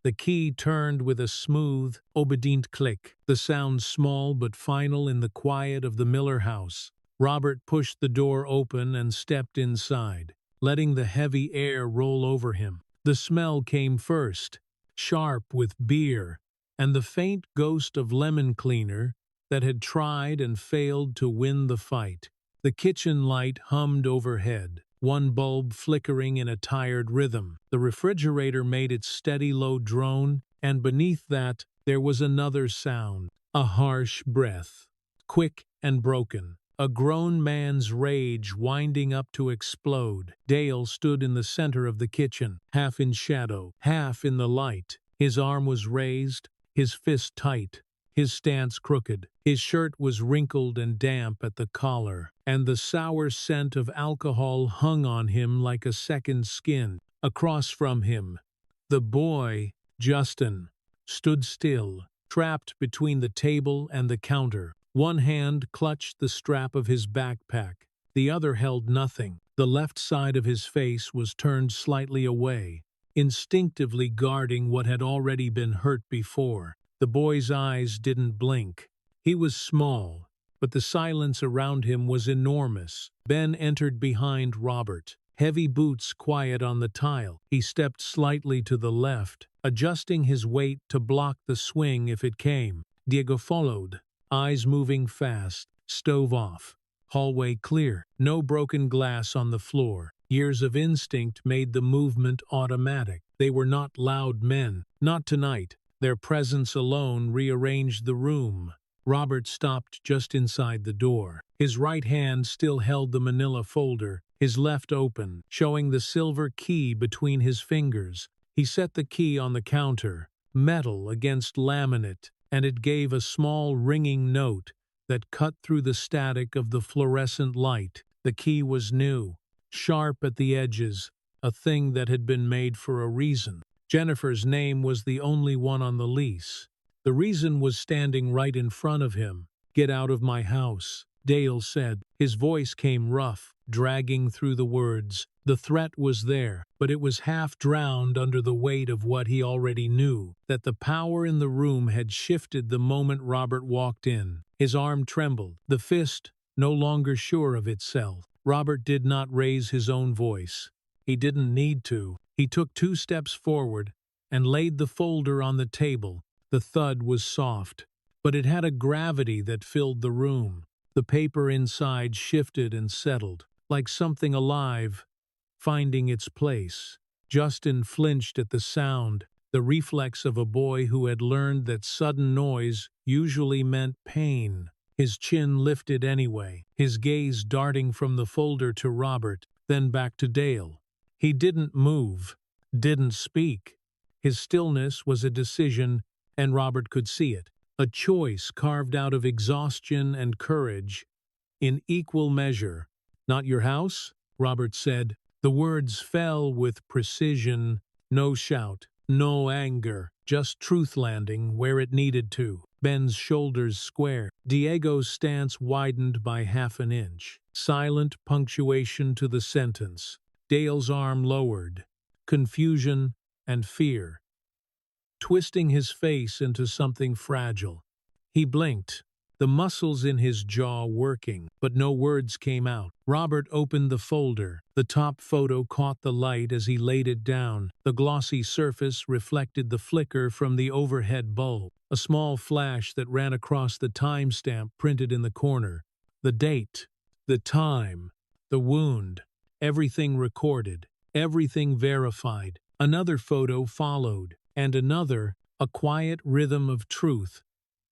The key turned with a smooth, obedient click, the sound small but final in the quiet of the Miller house. Robert pushed the door open and stepped inside, letting the heavy air roll over him. The smell came first, sharp with beer, and the faint ghost of lemon cleaner that had tried and failed to win the fight. The kitchen light hummed overhead, one bulb flickering in a tired rhythm. The refrigerator made its steady low drone, and beneath that there was another sound, a harsh breath, quick and broken. A grown man's rage winding up to explode. Dale stood in the center of the kitchen, half in shadow, half in the light. His arm was raised, his fist tight, his stance crooked. His shirt was wrinkled and damp at the collar, and the sour scent of alcohol hung on him like a second skin. Across from him, the boy, Justin, stood still, trapped between the table and the counter. One hand clutched the strap of his backpack, the other held nothing. The left side of his face was turned slightly away, instinctively guarding what had already been hurt before. The boy's eyes didn't blink. He was small, but the silence around him was enormous. Ben entered behind Robert, heavy boots quiet on the tile. He stepped slightly to the left, adjusting his weight to block the swing if it came. Diego followed, eyes moving fast, stove off. Hallway clear, no broken glass on the floor. Years of instinct made the movement automatic. They were not loud men, not tonight. Their presence alone rearranged the room. Robert stopped just inside the door. His right hand still held the manila folder, his left open, showing the silver key between his fingers. He set the key on the counter, metal against laminate, and it gave a small ringing note that cut through the static of the fluorescent light. The key was new, sharp at the edges, a thing that had been made for a reason. Jennifer's name was the only one on the lease. The reason was standing right in front of him. "Get out of my house," Dale said. His voice came rough, dragging through the words. The threat was there, but it was half drowned under the weight of what he already knew, that the power in the room had shifted the moment Robert walked in. His arm trembled, the fist no longer sure of itself. Robert did not raise his own voice. He didn't need to. He took 2 steps forward and laid the folder on the table. The thud was soft, but it had a gravity that filled the room. The paper inside shifted and settled, like something alive, finding its place. Justin flinched at the sound, the reflex of a boy who had learned that sudden noise usually meant pain. His chin lifted anyway, his gaze darting from the folder to Robert, then back to Dale. He didn't move, didn't speak. His stillness was a decision, and Robert could see it. A choice carved out of exhaustion and courage, in equal measure. "Not your house?" Robert said. The words fell with precision, no shout, no anger, just truth landing where it needed to. Ben's shoulders squared. Diego's stance widened by half an inch. Silent punctuation to the sentence. Dale's arm lowered. Confusion and fear, twisting his face into something fragile. He blinked, the muscles in his jaw working, but no words came out. Robert opened the folder. The top photo caught the light as he laid it down. The glossy surface reflected the flicker from the overhead bulb, a small flash that ran across the timestamp printed in the corner. The date, the time, the wound, everything recorded, everything verified. Another photo followed, and another, a quiet rhythm of truth,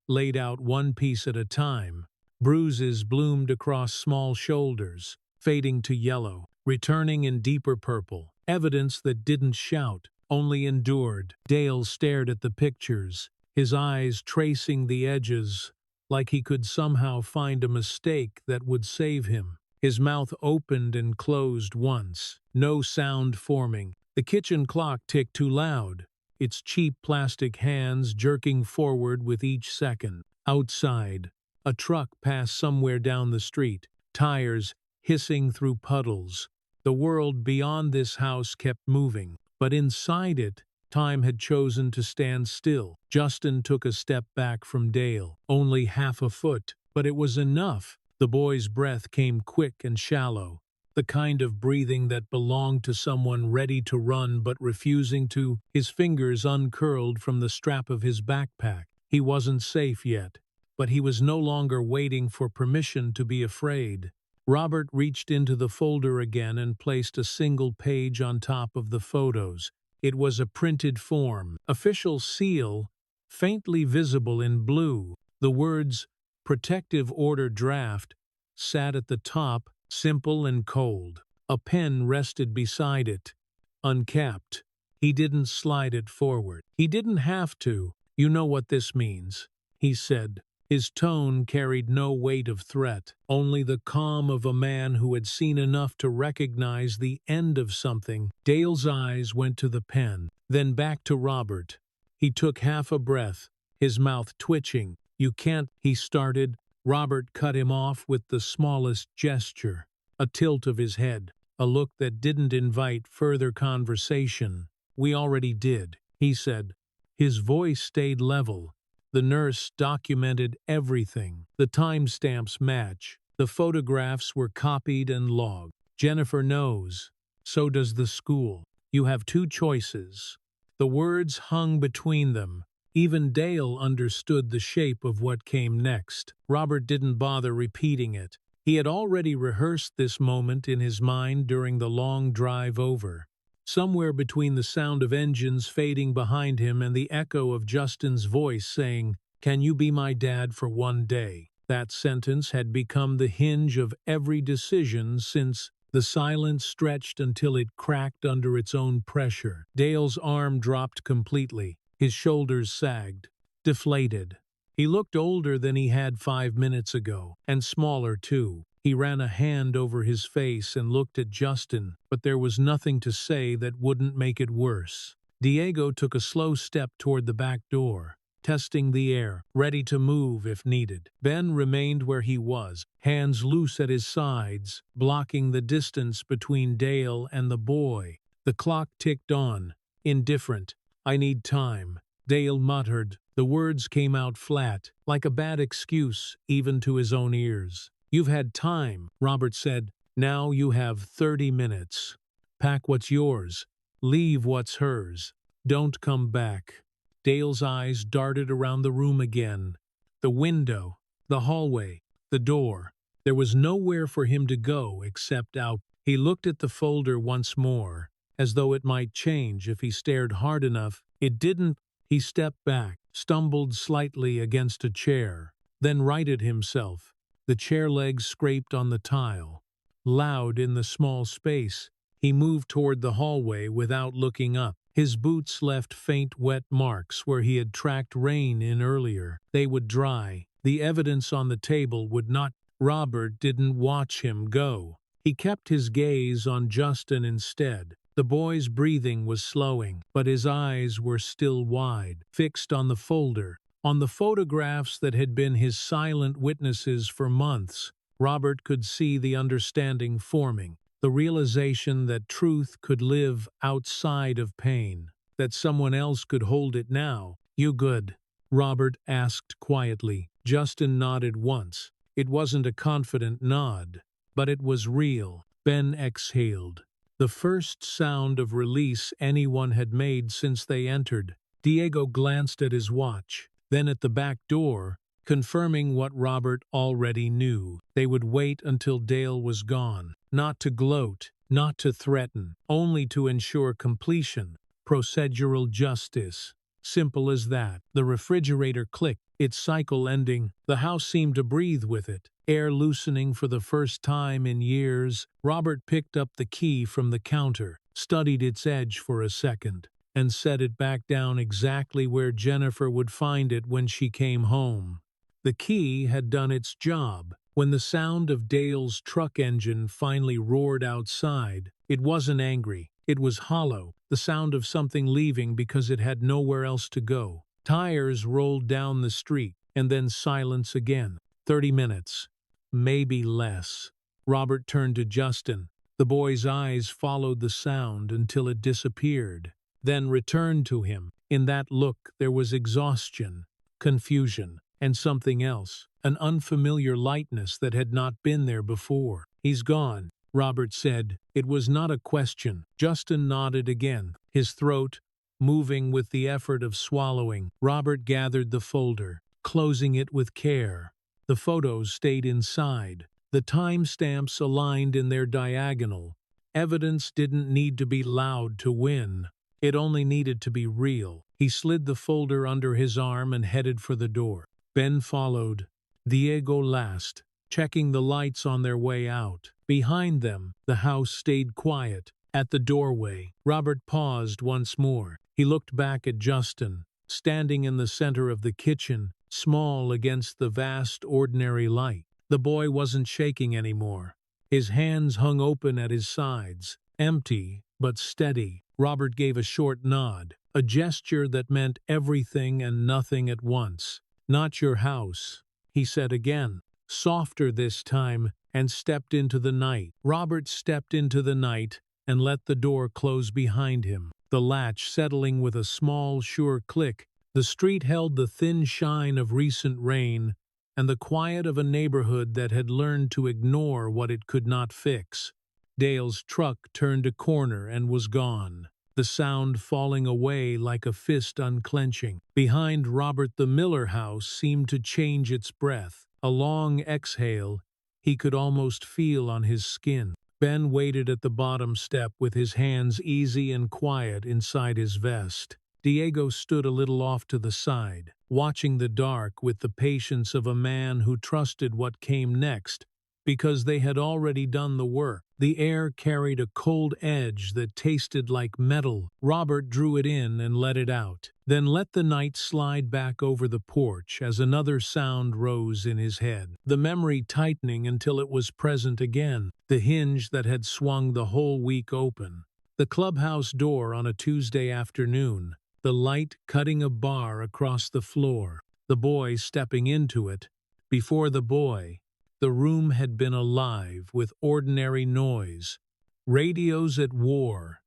laid out one piece at a time. Bruises bloomed across small shoulders, fading to yellow, returning in deeper purple. Evidence that didn't shout, only endured. Dale stared at the pictures, his eyes tracing the edges, like he could somehow find a mistake that would save him. His mouth opened and closed once, no sound forming. The kitchen clock ticked too loud, its cheap plastic hands jerking forward with each second. Outside, a truck passed somewhere down the street, tires hissing through puddles. The world beyond this house kept moving, but inside it, Time had chosen to stand still. Justin took a step back from Dale, only half a foot, but it was enough. The boy's breath came quick and shallow, the kind of breathing that belonged to someone ready to run but refusing to. His fingers uncurled from the strap of his backpack. He wasn't safe yet, but he was no longer waiting for permission to be afraid. Robert reached into the folder again and placed a single page on top of the photos. It was a printed form, official seal, faintly visible in blue. The words, "Protective Order Draft," sat at the top, simple and cold. A pen rested beside it, uncapped. He didn't slide it forward. He didn't have to. "You know what this means," he said. His tone carried no weight of threat, only the calm of a man who had seen enough to recognize the end of something. Dale's eyes went to the pen, then back to Robert. He took half a breath, his mouth twitching. "You can't," he started. Robert cut him off with the smallest gesture, a tilt of his head, a look that didn't invite further conversation. "We already did," he said. His voice stayed level. The nurse documented everything. The timestamps match. The photographs were copied and logged. Jennifer knows. So does the school. You have two choices. The words hung between them. Even Dale understood the shape of what came next. Robert didn't bother repeating it. He had already rehearsed this moment in his mind during the long drive over. Somewhere between the sound of engines fading behind him and the echo of Justin's voice saying, "Can you be my dad for one day?" That sentence had become the hinge of every decision since. The silence stretched until it cracked under its own pressure. Dale's arm dropped completely. His shoulders sagged, deflated. He looked older than he had 5 minutes ago, and smaller too. He ran a hand over his face and looked at Justin, but there was nothing to say that wouldn't make it worse. Diego took a slow step toward the back door, testing the air, ready to move if needed. Ben remained where he was, hands loose at his sides, blocking the distance between Dale and the boy. The clock ticked on, indifferent. "I need time," Dale muttered. The words came out flat, like a bad excuse, even to his own ears. "You've had time," Robert said. "Now you have 30 minutes. Pack what's yours. Leave what's hers. Don't come back." Dale's eyes darted around the room again. The window, the hallway, the door. There was nowhere for him to go except out. He looked at the folder once more, as though it might change if he stared hard enough. It didn't. He stepped back, stumbled slightly against a chair, then righted himself. The chair legs scraped on the tile. Loud in the small space, he moved toward the hallway without looking up. His boots left faint wet marks where he had tracked rain in earlier. They would dry. The evidence on the table would not. Robert didn't watch him go. He kept his gaze on Justin instead. The boy's breathing was slowing, but his eyes were still wide, fixed on the folder, on the photographs that had been his silent witnesses for months. Robert could see the understanding forming, the realization that truth could live outside of pain, that someone else could hold it now. "You good?" Robert asked quietly. Justin nodded once. It wasn't a confident nod, but it was real. Ben exhaled, the first sound of release anyone had made since they entered. Diego glanced at his watch, then at the back door, confirming what Robert already knew. They would wait until Dale was gone, not to gloat, not to threaten, only to ensure completion. Procedural justice. Simple as that. The refrigerator clicked, its cycle ending. The house seemed to breathe with it, air loosening for the first time in years. Robert picked up the key from the counter, studied its edge for a second, and set it back down exactly where Jennifer would find it when she came home. The key had done its job. When the sound of Dale's truck engine finally roared outside, it wasn't angry. It was hollow, the sound of something leaving because it had nowhere else to go. Tires rolled down the street, and then silence again. 30 minutes. Maybe less. Robert turned to Justin. The boy's eyes followed the sound until it disappeared. then returned to him. In that look there was exhaustion, confusion, and something else, an unfamiliar lightness that had not been there before. "He's gone," Robert said. It was not a question. Justin nodded again, his throat moving with the effort of swallowing. Robert gathered the folder, closing it with care. The photos stayed inside, the timestamps aligned in their diagonal. Evidence didn't need to be loud to win. It only needed to be real. He slid the folder under his arm and headed for the door. Ben followed, Diego last, checking the lights on their way out. Behind them, the house stayed quiet. At the doorway, Robert paused once more. He looked back at Justin, standing in the center of the kitchen, small against the vast, ordinary light. The boy wasn't shaking anymore. His hands hung open at his sides, empty but steady. Robert gave a short nod, a gesture that meant everything and nothing at once. "Not your house," he said again, softer this time, and stepped into the night. Robert stepped into the night and let the door close behind him, the latch settling with a small, sure click. The street held the thin shine of recent rain and the quiet of a neighborhood that had learned to ignore what it could not fix. Dale's truck turned a corner and was gone, the sound falling away like a fist unclenching. Behind Robert, the Miller house seemed to change its breath, a long exhale he could almost feel on his skin. Ben waited at the bottom step with his hands easy and quiet inside his vest. Diego stood a little off to the side, watching the dark with the patience of a man who trusted what came next, because they had already done the work. The air carried a cold edge that tasted like metal. Robert drew it in and let it out, then let the night slide back over the porch as another sound rose in his head, the memory tightening until it was present again, the hinge that had swung the whole week open. The clubhouse door on a Tuesday afternoon, the light cutting a bar across the floor, the boy stepping into it. Before the boy, the room had been alive with ordinary noise, radios at war,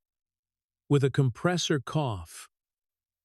with a compressor cough,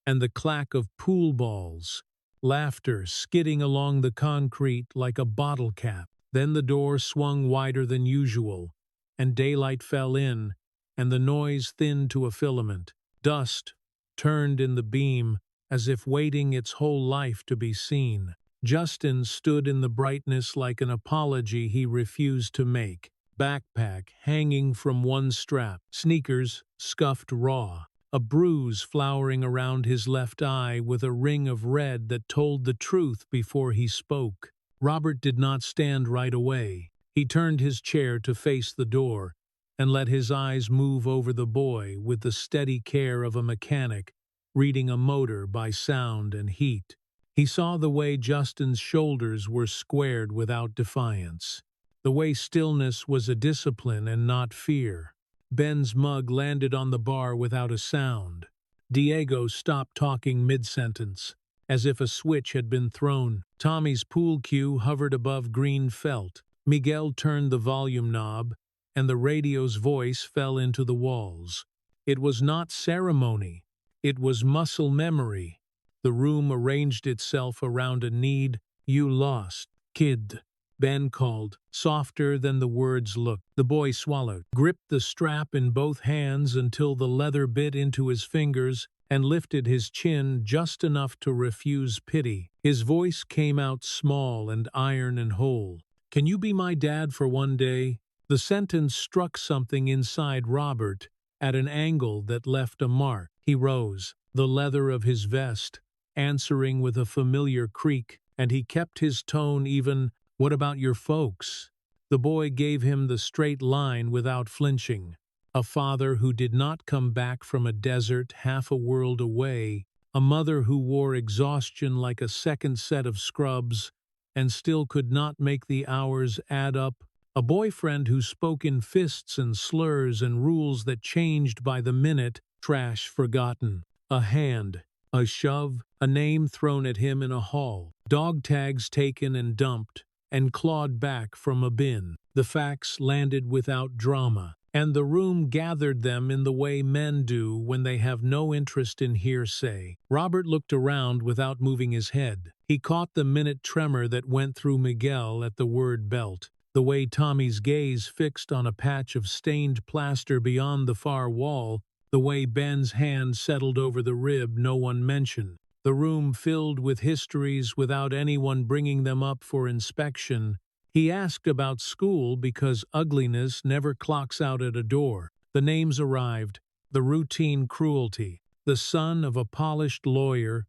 and the clack of pool balls, laughter skidding along the concrete like a bottle cap. Then the door swung wider than usual, and daylight fell in, and the noise thinned to a filament. Dust turned in the beam as if waiting its whole life to be seen. Justin stood in the brightness like an apology he refused to make, backpack hanging from one strap, sneakers scuffed raw, a bruise flowering around his left eye with a ring of red that told the truth before he spoke. Robert did not stand right away. He turned his chair to face the door and let his eyes move over the boy with the steady care of a mechanic reading a motor by sound and heat. He saw the way Justin's shoulders were squared without defiance, the way stillness was a discipline and not fear. Ben's mug landed on the bar without a sound. Diego stopped talking mid-sentence, as if a switch had been thrown. Tommy's pool cue hovered above green felt. Miguel turned the volume knob, and the radio's voice fell into the walls. It was not ceremony. It was muscle memory. The room arranged itself around a need. "You lost, kid," Ben called, softer than the words looked. The boy swallowed, gripped the strap in both hands until the leather bit into his fingers, and lifted his chin just enough to refuse pity. His voice came out small and iron and whole. "Can you be my dad for one day?" The sentence struck something inside Robert at an angle that left a mark. He rose, the leather of his vest answering with a familiar creak, and he kept his tone even. "What about your folks?" The boy gave him the straight line without flinching. A father who did not come back from a desert half a world away, a mother who wore exhaustion like a second set of scrubs and still could not make the hours add up, a boyfriend who spoke in fists and slurs and rules that changed by the minute, trash forgotten, a hand, a shove, a name thrown at him in a hall, dog tags taken and dumped, and clawed back from a bin. The facts landed without drama, and the room gathered them in the way men do when they have no interest in hearsay. Robert looked around without moving his head. He caught the minute tremor that went through Miguel at the word belt, the way Tommy's gaze fixed on a patch of stained plaster beyond the far wall, the way Ben's hand settled over the rib no one mentioned. The room filled with histories without anyone bringing them up for inspection. He asked about school because ugliness never clocks out at a door. The names arrived, the routine cruelty, the son of a polished lawyer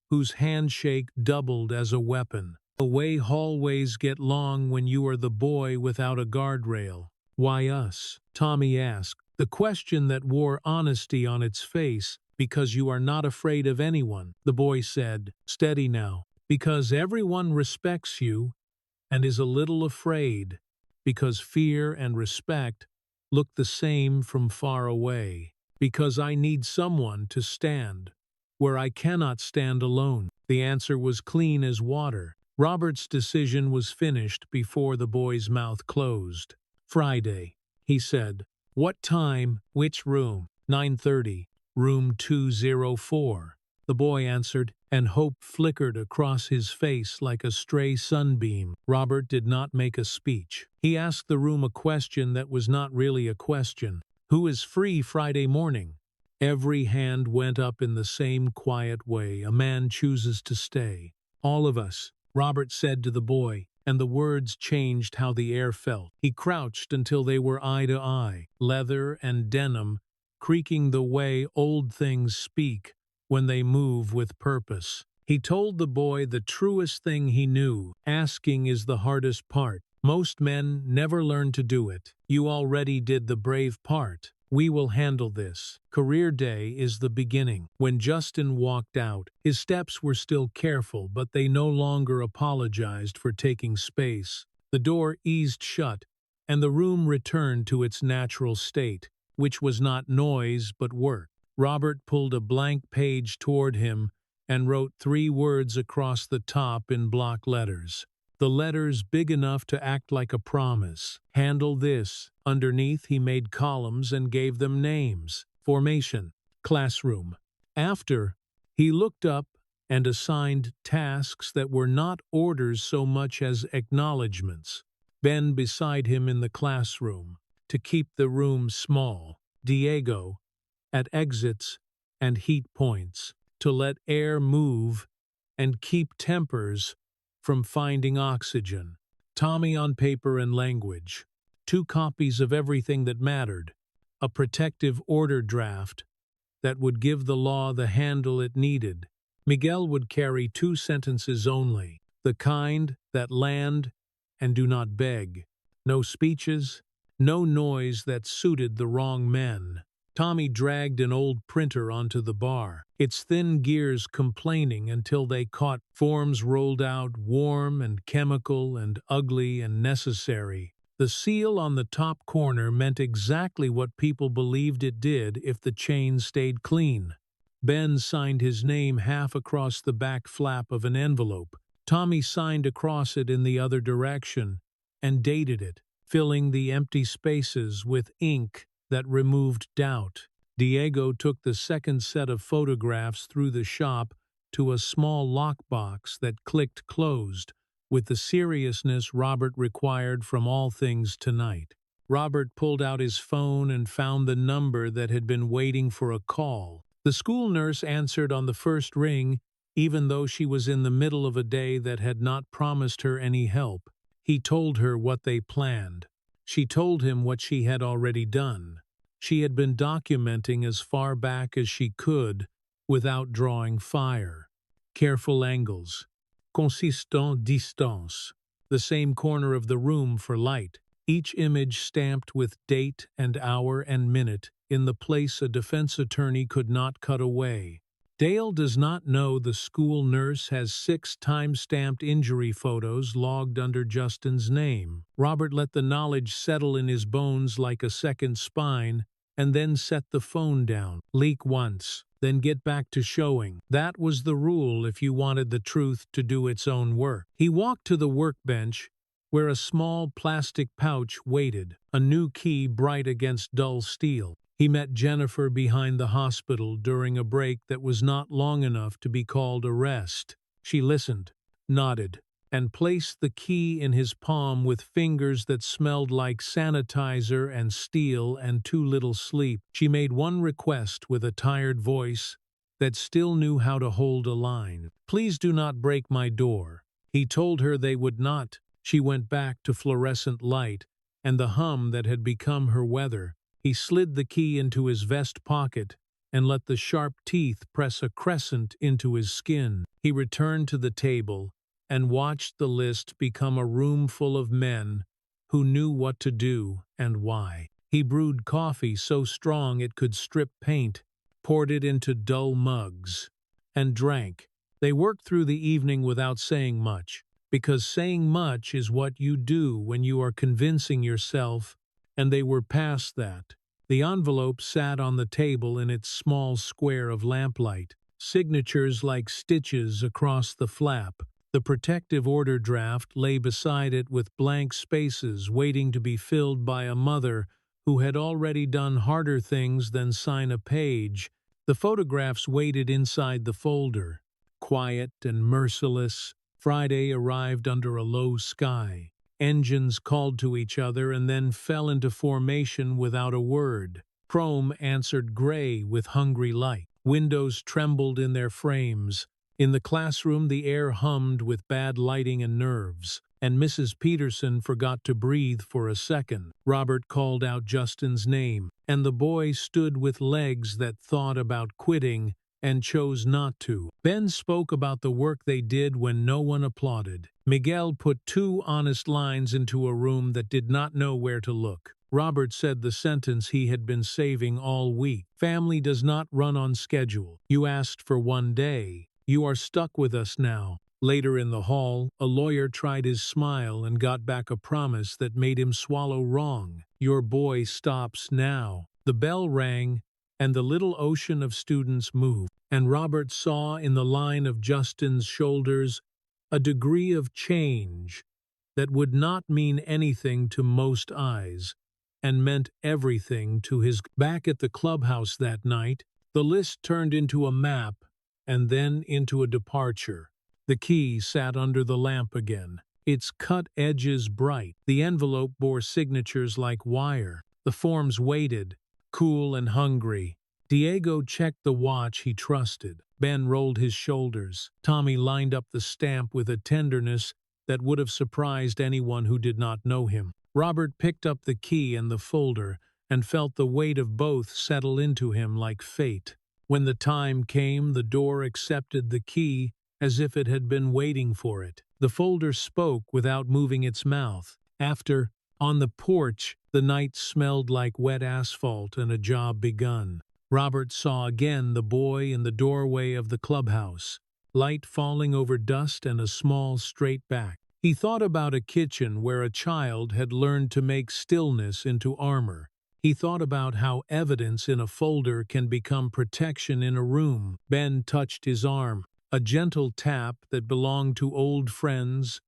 whose handshake doubled as a weapon. The way hallways get long when you are the boy without a guardrail. Why us? Tommy asked, the question that wore honesty on its face. Because you are not afraid of anyone, the boy said. Steady now. Because everyone respects you and is a little afraid, because fear and respect look the same from far away, because I need someone to stand where I cannot stand alone. The answer was clean as water. Robert's decision was finished before the boy's mouth closed. Friday, he said. What time? Which room? 9:30. Room 204. The boy answered, and hope flickered across his face like a stray sunbeam. Robert did not make a speech. He asked the room a question that was not really a question. Who is free Friday morning? Every hand went up in the same quiet way a man chooses to stay. All of us, Robert said to the boy, and the words changed how the air felt. He crouched until they were eye to eye, leather and denim, creaking the way old things speak when they move with purpose. He told the boy the truest thing he knew. Asking is the hardest part. Most men never learn to do it. You already did the brave part. We will handle this. Career day is the beginning. When Justin walked out, his steps were still careful, but they no longer apologized for taking space. The door eased shut, and the room returned to its natural state, which was not noise but work. Robert pulled a blank page toward him and wrote 3 words across the top in block letters. The letters big enough to act like a promise. Handle this. Underneath he made columns and gave them names. Formation. Classroom. After, he looked up and assigned tasks that were not orders so much as acknowledgments. Ben beside him in the classroom, to keep the room small. Diego, at exits and heat points, to let air move and keep tempers from finding oxygen. Tommy on paper and language. 2 copies of everything that mattered. A protective order draft that would give the law the handle it needed. Miguel would carry 2 sentences only, the kind that land and do not beg. No speeches, no noise that suited the wrong men. Tommy dragged an old printer onto the bar, its thin gears complaining until they caught. Forms rolled out, warm and chemical and ugly and necessary. The seal on the top corner meant exactly what people believed it did if the chain stayed clean. Ben signed his name half across the back flap of an envelope. Tommy signed across it in the other direction and dated it, filling the empty spaces with ink that removed doubt. Diego took the second set of photographs through the shop to a small lockbox that clicked closed, with the seriousness Robert required from all things tonight. Robert pulled out his phone and found the number that had been waiting for a call. The school nurse answered on the first ring, even though she was in the middle of a day that had not promised her any help. He told her what they planned. She told him what she had already done. She had been documenting as far back as she could without drawing fire. Careful angles. Consistant distance. The same corner of the room for light. Each image stamped with date and hour and minute in the place a defense attorney could not cut away. Dale does not know the school nurse has 6 time-stamped injury photos logged under Justin's name. Robert let the knowledge settle in his bones like a second spine, and then set the phone down. Leak once, then get back to showing. That was the rule if you wanted the truth to do its own work. He walked to the workbench where a small plastic pouch waited, a new key bright against dull steel. He met Jennifer behind the hospital during a break that was not long enough to be called a rest. She listened, nodded, and placed the key in his palm with fingers that smelled like sanitizer and steel and too little sleep. She made one request with a tired voice that still knew how to hold a line. "Please do not break my door." He told her they would not. She went back to fluorescent light and the hum that had become her weather. He slid the key into his vest pocket and let the sharp teeth press a crescent into his skin. He returned to the table and watched the list become a room full of men who knew what to do and why. He brewed coffee so strong it could strip paint, poured it into dull mugs, and drank. They worked through the evening without saying much, because saying much is what you do when you are convincing yourself, and they were past that. The envelope sat on the table in its small square of lamplight, signatures like stitches across the flap. The protective order draft lay beside it with blank spaces waiting to be filled by a mother who had already done harder things than sign a page. The photographs waited inside the folder, quiet and merciless. Friday arrived under a low sky. Engines called to each other and then fell into formation without a word. Chrome answered gray with hungry light. Windows trembled in their frames. In the classroom, the air hummed with bad lighting and nerves, and Mrs. Peterson forgot to breathe for a second. Robert called out Justin's name, and the boy stood with legs that thought about quitting and chose not to. Ben spoke about the work they did when no one applauded. Miguel put 2 honest lines into a room that did not know where to look. Robert said the sentence he had been saving all week. "Family does not run on schedule. You asked for one day. You are stuck with us now." Later in the hall, a lawyer tried his smile and got back a promise that made him swallow wrong. "Your boy stops now." The bell rang, and the little ocean of students moved, and Robert saw in the line of Justin's shoulders a degree of change that would not mean anything to most eyes, and meant everything to his. Back at the clubhouse that night, the list turned into a map and then into a departure. The key sat under the lamp again, its cut edges bright. The envelope bore signatures like wire. The forms waited, cool and hungry. Diego checked the watch he trusted. Ben rolled his shoulders. Tommy lined up the stamp with a tenderness that would have surprised anyone who did not know him. Robert picked up the key and the folder and felt the weight of both settle into him like fate. When the time came, the door accepted the key as if it had been waiting for it. The folder spoke without moving its mouth. After, on the porch, the night smelled like wet asphalt and a job begun. Robert saw again the boy in the doorway of the clubhouse, light falling over dust and a small straight back. He thought about a kitchen where a child had learned to make stillness into armor. He thought about how evidence in a folder can become protection in a room. Ben touched his arm, a gentle tap that belonged to old friends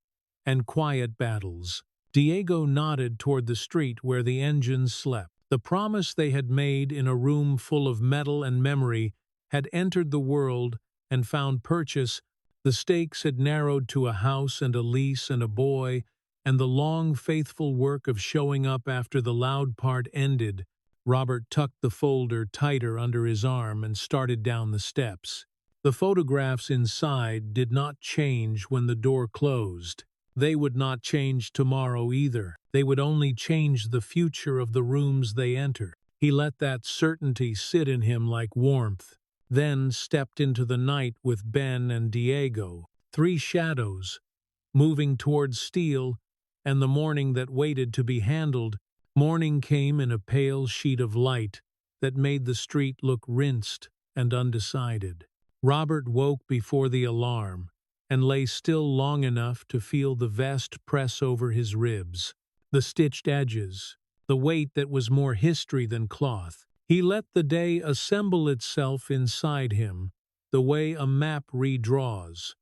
and quiet battles. Diego nodded toward the street where the engines slept. The promise they had made in a room full of metal and memory had entered the world and found purchase. The stakes had narrowed to a house and a lease and a boy, and the long, faithful work of showing up after the loud part ended. Robert tucked the folder tighter under his arm and started down the steps. The photographs inside did not change when the door closed. They would not change tomorrow either. They would only change the future of the rooms they entered. He let that certainty sit in him like warmth, then stepped into the night with Ben and Diego, 3 shadows, moving towards steel, and the morning that waited to be handled. Morning came in a pale sheet of light that made the street look rinsed and undecided. Robert woke before the alarm and lay still long enough to feel the vest press over his ribs, the stitched edges, the weight that was more history than cloth. He let the day assemble itself inside him, the way a map redraws.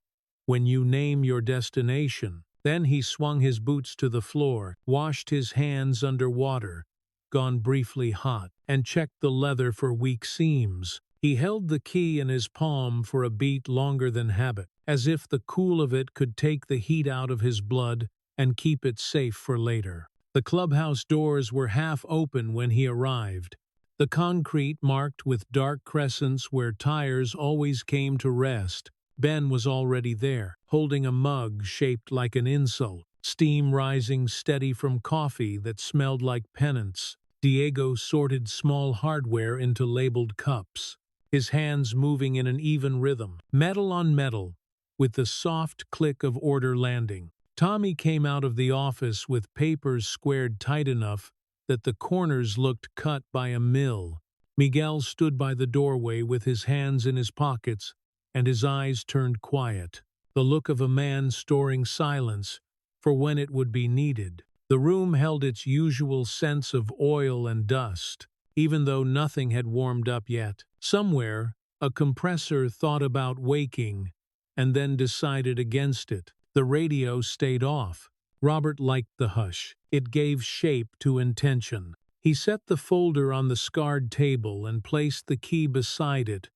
When you name your destination, Then he swung his boots to the floor, washed his hands under water, gone briefly hot, and checked the leather for weak seams. He held the key in his palm for a beat longer than habit, as if the cool of it could take the heat out of his blood and keep it safe for later. The clubhouse doors were half open when he arrived, the concrete marked with dark crescents where tires always came to rest. Ben was already there, holding a mug shaped like an insult, steam rising steady from coffee that smelled like penance. Diego sorted small hardware into labeled cups, his hands moving in an even rhythm, metal on metal, with the soft click of order landing. Tommy came out of the office with papers squared tight enough that the corners looked cut by a mill. Miguel stood by the doorway with his hands in his pockets and his eyes turned quiet, the look of a man storing silence for when it would be needed. The room held its usual sense of oil and dust, even though nothing had warmed up yet. Somewhere, a compressor thought about waking and then decided against it. The radio stayed off. Robert liked the hush. It gave shape to intention. He set the folder on the scarred table and placed the key beside it,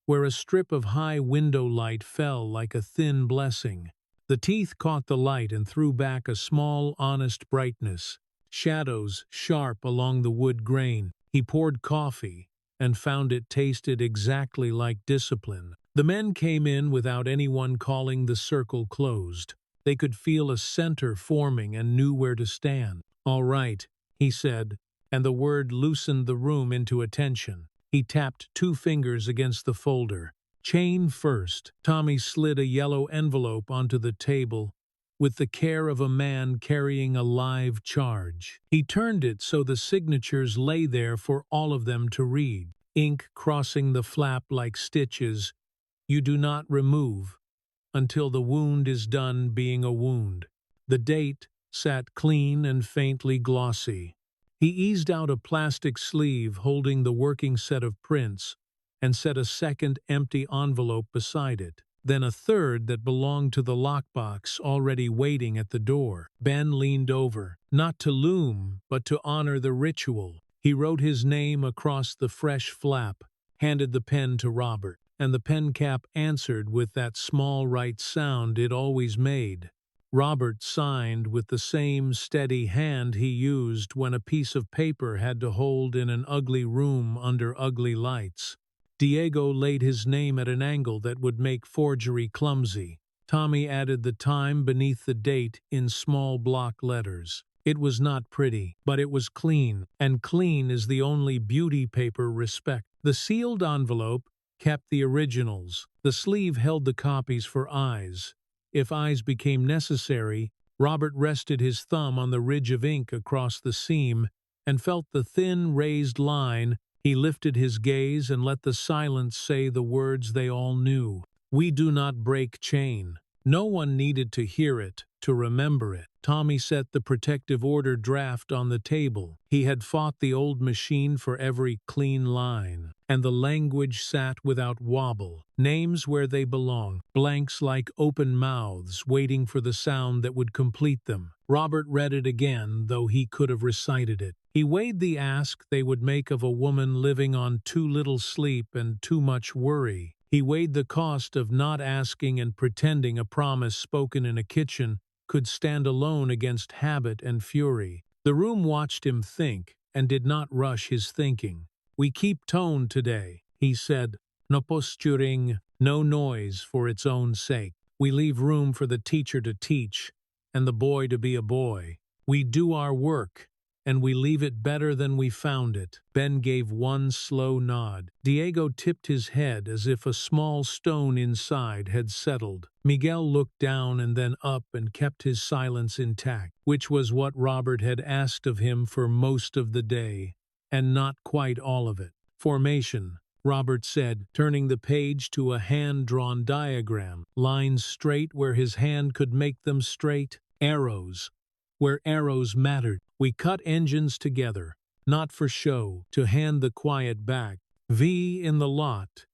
where a strip of high window light fell like a thin blessing. The teeth caught the light and threw back a small, honest brightness, shadows sharp along the wood grain. He poured coffee and found it tasted exactly like discipline. The men came in without anyone calling the circle closed. They could feel a center forming and knew where to stand. "All right," he said, and the word loosened the room into attention. He tapped 2 fingers against the folder. "Chain first." Tommy slid a yellow envelope onto the table with the care of a man carrying a live charge. He turned it so the signatures lay there for all of them to read, ink crossing the flap like stitches. "You do not remove until the wound is done being a wound." The date sat clean and faintly glossy. He eased out a plastic sleeve holding the working set of prints and set a second empty envelope beside it, then a third that belonged to the lockbox already waiting at the door. Ben leaned over, not to loom, but to honor the ritual. He wrote his name across the fresh flap, handed the pen to Robert, and the pen cap answered with that small right sound it always made. Robert signed with the same steady hand he used when a piece of paper had to hold in an ugly room under ugly lights. Diego laid his name at an angle that would make forgery clumsy. Tommy added the time beneath the date in small block letters. It was not pretty, but it was clean, and clean is the only beauty paper respect. The sealed envelope kept the originals. The sleeve held the copies for eyes. If eyes became necessary, Robert rested his thumb on the ridge of ink across the seam and felt the thin, raised line. He lifted his gaze and let the silence say the words they all knew. "We do not break chain." No one needed to hear it, to remember it. Tommy set the protective order draft on the table. He had fought the old machine for every clean line, and the language sat without wobble. Names where they belong, blanks like open mouths waiting for the sound that would complete them. Robert read it again, though he could have recited it. He weighed the ask they would make of a woman living on too little sleep and too much worry. He weighed the cost of not asking and pretending a promise spoken in a kitchen could stand alone against habit and fury. The room watched him think and did not rush his thinking. "We keep tone today," he said. "No posturing, no noise for its own sake. We leave room for the teacher to teach and the boy to be a boy. We do our work, and we leave it better than we found it." Ben gave one slow nod. Diego tipped his head as if a small stone inside had settled. Miguel looked down and then up and kept his silence intact, which was what Robert had asked of him for most of the day, and not quite all of it. "Formation," Robert said, turning the page to a hand-drawn diagram, lines straight where his hand could make them straight, arrows where arrows mattered. "We cut engines together, not for show, to hand the quiet back. V in the lot,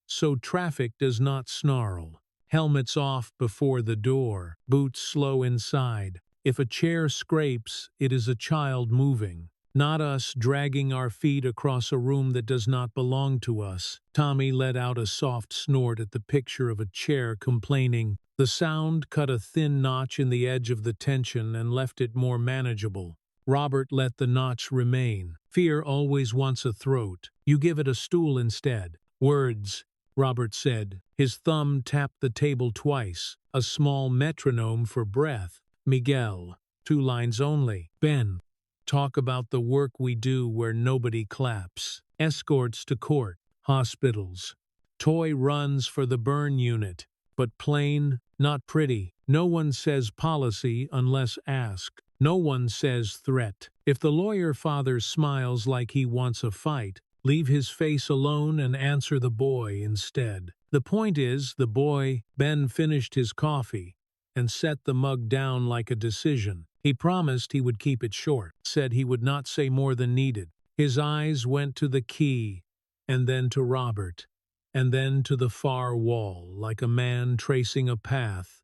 so traffic does not snarl. Helmets off before the door, boots slow inside. If a chair scrapes, it is a child moving. Not us dragging our feet across a room that does not belong to us. Tommy let out a soft snort at the picture of a chair, complaining. The sound cut a thin notch in the edge of the tension and left it more manageable. Robert let the notch remain. Fear always wants a throat. You give it a stool instead. Words, Robert said. His thumb tapped the table twice, a small metronome for breath. Miguel, 2 lines only. Ben, talk about the work we do where nobody claps. Escorts to court, hospitals. Toy runs for the burn unit. But plain, not pretty. No one says policy unless asked. No one says threat. If the lawyer father smiles like he wants a fight, leave his face alone and answer the boy instead. The point is, the boy, Ben, finished his coffee and set the mug down like a decision. He promised he would keep it short, said he would not say more than needed. His eyes went to the key, and then to Robert, and then to the far wall, like a man tracing a path.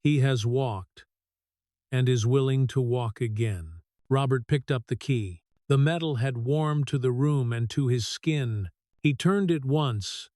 He has walked, and is willing to walk again. Robert picked up the key. The metal had warmed to the room and to his skin. He turned it once,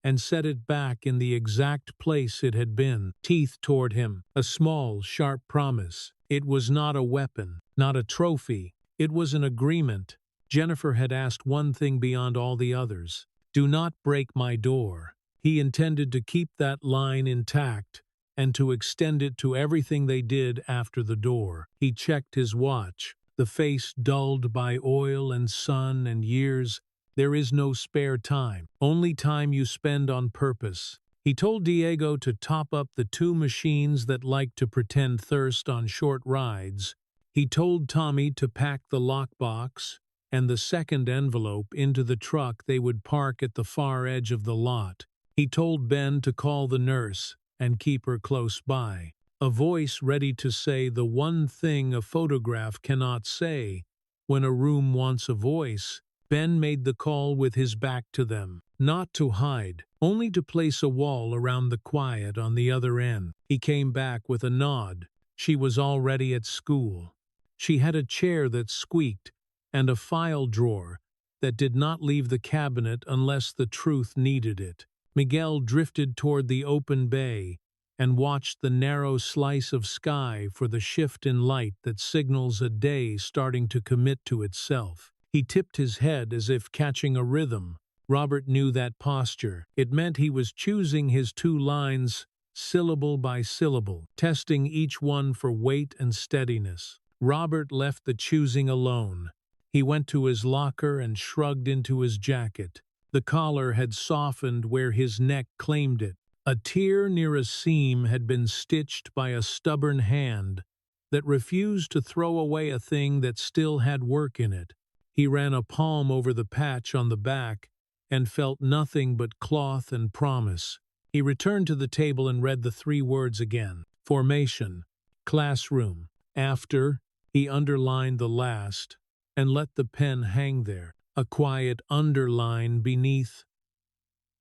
and set it back in the exact place it had been. Teeth toward him, a small, sharp promise. It was not a weapon, not a trophy. It was an agreement. Jennifer had asked one thing beyond all the others. Do not break my door. He intended to keep that line intact and to extend it to everything they did after the door. He checked his watch, the face dulled by oil and sun and years. There is no spare time, only time you spend on purpose. He told Diego to top up the 2 machines that like to pretend thirst on short rides. He told Tommy to pack the lockbox and the second envelope into the truck they would park at the far edge of the lot. He told Ben to call the nurse and keep her close by. A voice ready to say the one thing a photograph cannot say. When a room wants a voice, Ben made the call with his back to them, not to hide, only to place a wall around the quiet on the other end. He came back with a nod. She was already at school. She had a chair that squeaked and a file drawer that did not leave the cabinet unless the truth needed it. Miguel drifted toward the open bay and watched the narrow slice of sky for the shift in light that signals a day starting to commit to itself. He tipped his head as if catching a rhythm. Robert knew that posture. It meant he was choosing his 2 lines, syllable by syllable, testing each one for weight and steadiness. Robert left the choosing alone. He went to his locker and shrugged into his jacket. The collar had softened where his neck claimed it. A tear near a seam had been stitched by a stubborn hand that refused to throw away a thing that still had work in it. He ran a palm over the patch on the back and felt nothing but cloth and promise. He returned to the table and read the 3 words again. Formation, classroom. After, he underlined the last and let the pen hang there. A quiet underline beneath.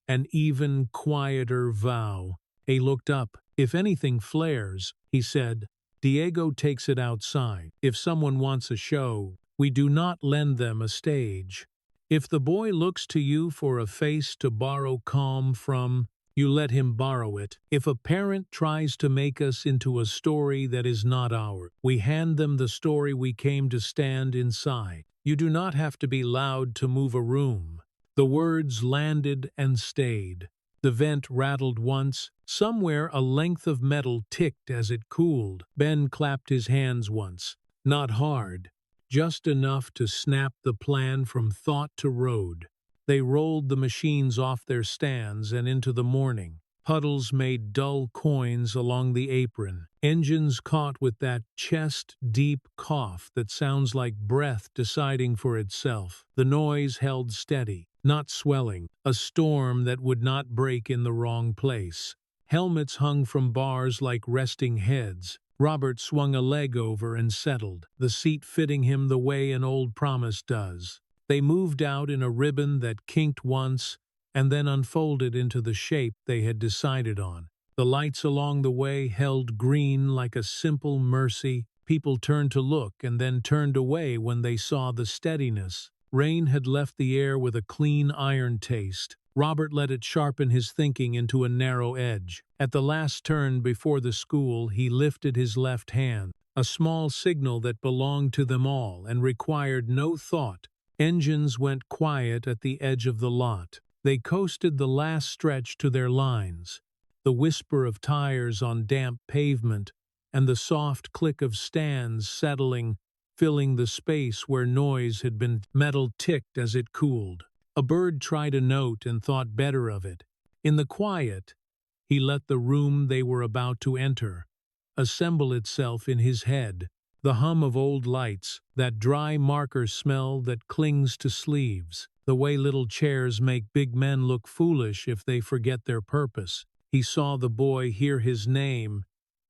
An even quieter vow. He looked up. If anything flares, he said, Diego takes it outside. If someone wants a show, we do not lend them a stage. If the boy looks to you for a face to borrow calm from, you let him borrow it. If a parent tries to make us into a story that is not ours, we hand them the story we came to stand inside. You do not have to be loud to move a room. The words landed and stayed. The vent rattled once. Somewhere a length of metal ticked as it cooled. Ben clapped his hands once. Not hard. Just enough to snap the plan from thought to road. They rolled the machines off their stands and into the morning. Puddles made dull coins along the apron. Engines caught with that chest-deep cough that sounds like breath deciding for itself. The noise held steady, not swelling, a storm that would not break in the wrong place. Helmets hung from bars like resting heads. Robert swung a leg over and settled, the seat fitting him the way an old promise does. They moved out in a ribbon that kinked once and then unfolded into the shape they had decided on. The lights along the way held green like a simple mercy. People turned to look and then turned away when they saw the steadiness. Rain had left the air with a clean iron taste. Robert let it sharpen his thinking into a narrow edge. At the last turn before the school, he lifted his left hand, a small signal that belonged to them all and required no thought. Engines went quiet at the edge of the lot. They coasted the last stretch to their lines. The whisper of tires on damp pavement and the soft click of stands settling, filling the space where noise had been. Metal ticked as it cooled. A bird tried a note and thought better of it. In the quiet, he let the room they were about to enter assemble itself in his head. The hum of old lights, that dry marker smell that clings to sleeves, the way little chairs make big men look foolish if they forget their purpose. He saw the boy hear his name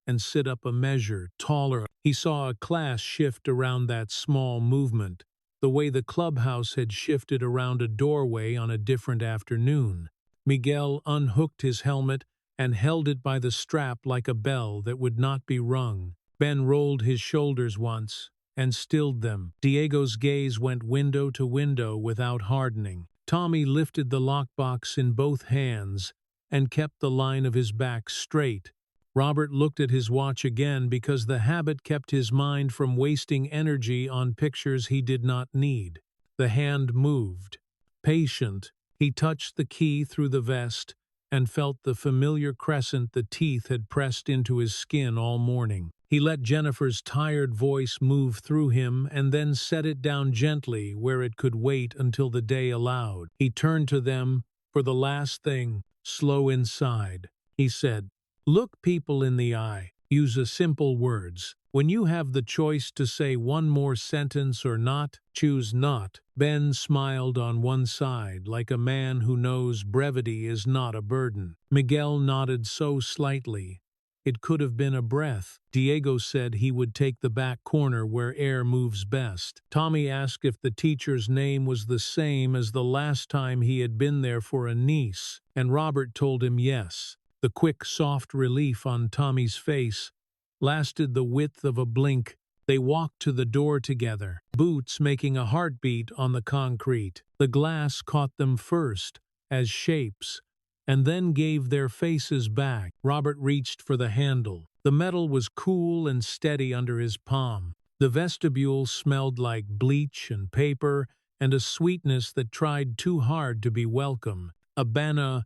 and sit up a measure taller. He saw a class shift around that small movement, the way the clubhouse had shifted around a doorway on a different afternoon. Miguel unhooked his helmet and held it by the strap like a bell that would not be rung. Ben rolled his shoulders once and stilled them. Diego's gaze went window to window without hardening. Tommy lifted the lockbox in both hands and kept the line of his back straight. Robert looked at his watch again because the habit kept his mind from wasting energy on pictures he did not need. The hand moved. Patient, he touched the key through the vest and felt the familiar crescent the teeth had pressed into his skin all morning. He let Jennifer's tired voice move through him and then set it down gently where it could wait until the day allowed. He turned to them for the last thing, slow inside. He said, "Look people in the eye. Use a simple words. When you have the choice to say one more sentence or not, choose not." Ben smiled on one side like a man who knows brevity is not a burden. Miguel nodded so slightly it could have been a breath. Diego said he would take the back corner where air moves best. Tommy asked if the teacher's name was the same as the last time he had been there for a niece, and Robert told him yes. The quick, soft relief on Tommy's face lasted the width of a blink. They walked to the door together, boots making a heartbeat on the concrete. The glass caught them first, as shapes, and then gave their faces back. Robert reached for the handle. The metal was cool and steady under his palm. The vestibule smelled like bleach and paper and a sweetness that tried too hard to be welcome. A banner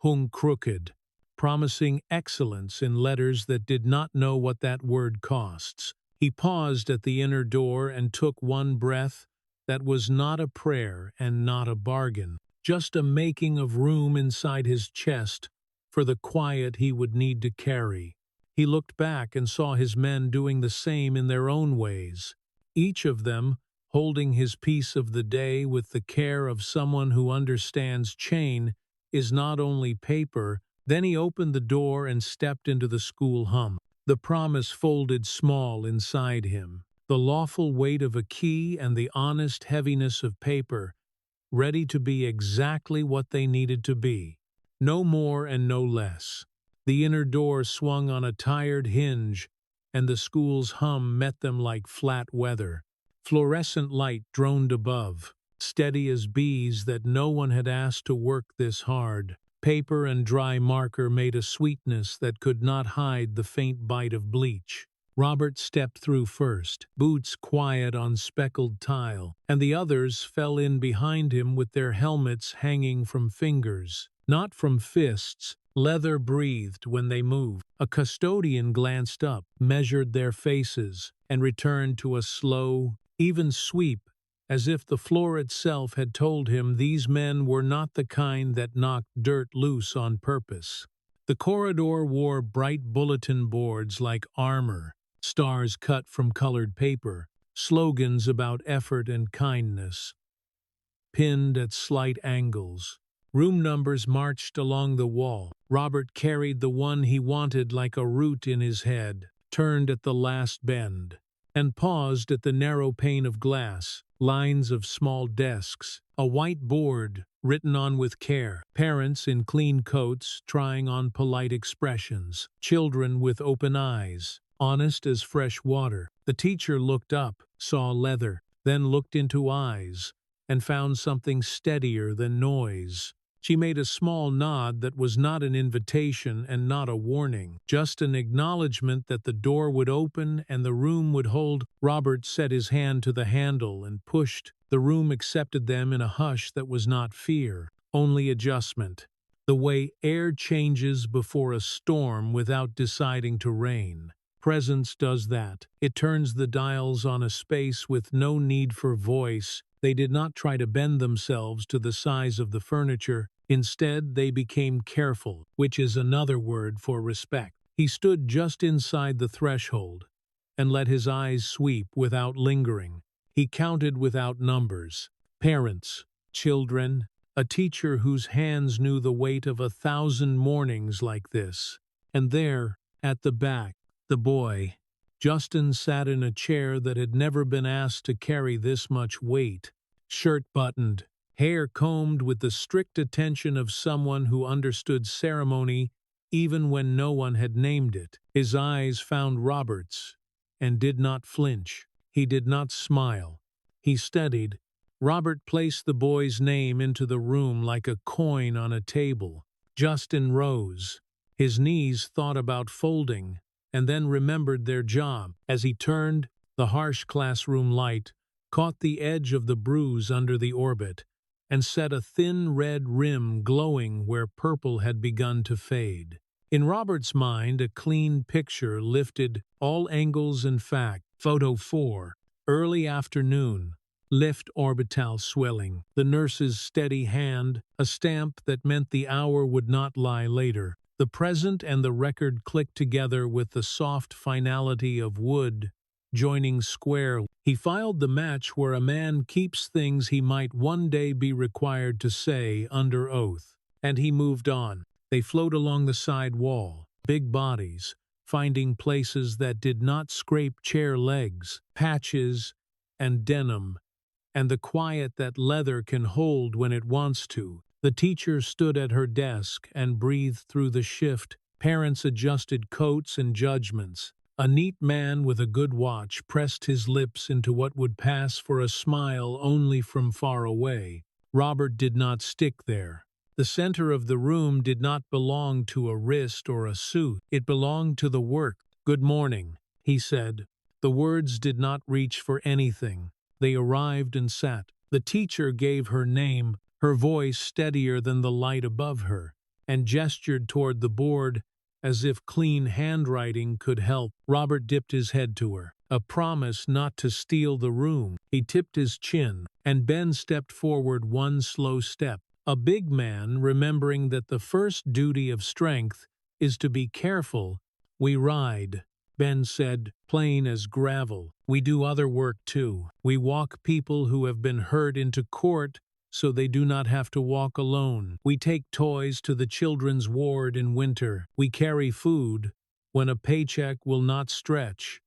hung crooked, promising excellence in letters that did not know what that word costs. He paused at the inner door and took one breath that was not a prayer and not a bargain, just a making of room inside his chest for the quiet he would need to carry. He looked back and saw his men doing the same in their own ways, each of them holding his piece of the day with the care of someone who understands chain is not only paper. Then he opened the door and stepped into the school hum. The promise folded small inside him, the lawful weight of a key and the honest heaviness of paper, ready to be exactly what they needed to be, no more and no less. The inner door swung on a tired hinge, and the school's hum met them like flat weather. Fluorescent light droned above, steady as bees that no one had asked to work this hard. Paper and dry marker made a sweetness that could not hide the faint bite of bleach. Robert stepped through first, boots quiet on speckled tile, and the others fell in behind him with their helmets hanging from fingers, not from fists. Leather breathed when they moved. A custodian glanced up, measured their faces, and returned to a slow, even sweep, as if the floor itself had told him these men were not the kind that knocked dirt loose on purpose. The corridor wore bright bulletin boards like armor, stars cut from colored paper, slogans about effort and kindness, pinned at slight angles. Room numbers marched along the wall. Robert carried the one he wanted like a root in his head, turned at the last bend, and paused at the narrow pane of glass, lines of small desks, a white board written on with care, parents in clean coats trying on polite expressions, children with open eyes, honest as fresh water. The teacher looked up, saw leather, then looked into eyes, and found something steadier than noise. She made a small nod that was not an invitation and not a warning, just an acknowledgement that the door would open and the room would hold. Robert set his hand to the handle and pushed. The room accepted them in a hush that was not fear, only adjustment. The way air changes before a storm without deciding to rain. Presence does that. It turns the dials on a space with no need for voice. They did not try to bend themselves to the size of the furniture. Instead, they became careful, which is another word for respect. He stood just inside the threshold and let his eyes sweep without lingering. He counted without numbers. Parents, children, a teacher whose hands knew the weight of 1,000 mornings like this. And there, at the back, the boy. Justin sat in a chair that had never been asked to carry this much weight. Shirt buttoned, hair combed with the strict attention of someone who understood ceremony even when no one had named it. His eyes found Robert's and did not flinch. He did not smile. He studied. Robert placed the boy's name into the room like a coin on a table. Justin rose. His knees thought about folding, and then remembered their job. As he turned, the harsh classroom light caught the edge of the bruise under the orbit, and set a thin red rim glowing where purple had begun to fade. In Robert's mind, a clean picture lifted, all angles and fact. Photo 4. Early afternoon. Left orbital swelling. The nurse's steady hand, a stamp that meant the hour would not lie later. The present and the record clicked together with the soft finality of wood joining square. He filed the match where a man keeps things he might one day be required to say under oath. And he moved on. They flowed along the side wall, big bodies, finding places that did not scrape chair legs, patches, and denim, and the quiet that leather can hold when it wants to. The teacher stood at her desk and breathed through the shift. Parents adjusted coats and judgments. A neat man with a good watch pressed his lips into what would pass for a smile only from far away. Robert did not stick there. The center of the room did not belong to a wrist or a suit. It belonged to the work. "Good morning," he said. The words did not reach for anything. They arrived and sat. The teacher gave her name, her voice steadier than the light above her, and gestured toward the board as if clean handwriting could help. Robert dipped his head to her, a promise not to steal the room. He tipped his chin, and Ben stepped forward one slow step. A big man, remembering that the first duty of strength is to be careful. "We ride," Ben said, plain as gravel. "We do other work too. We walk people who have been hurt into court so they do not have to walk alone. We take toys to the children's ward in winter. We carry food when a paycheck will not stretch,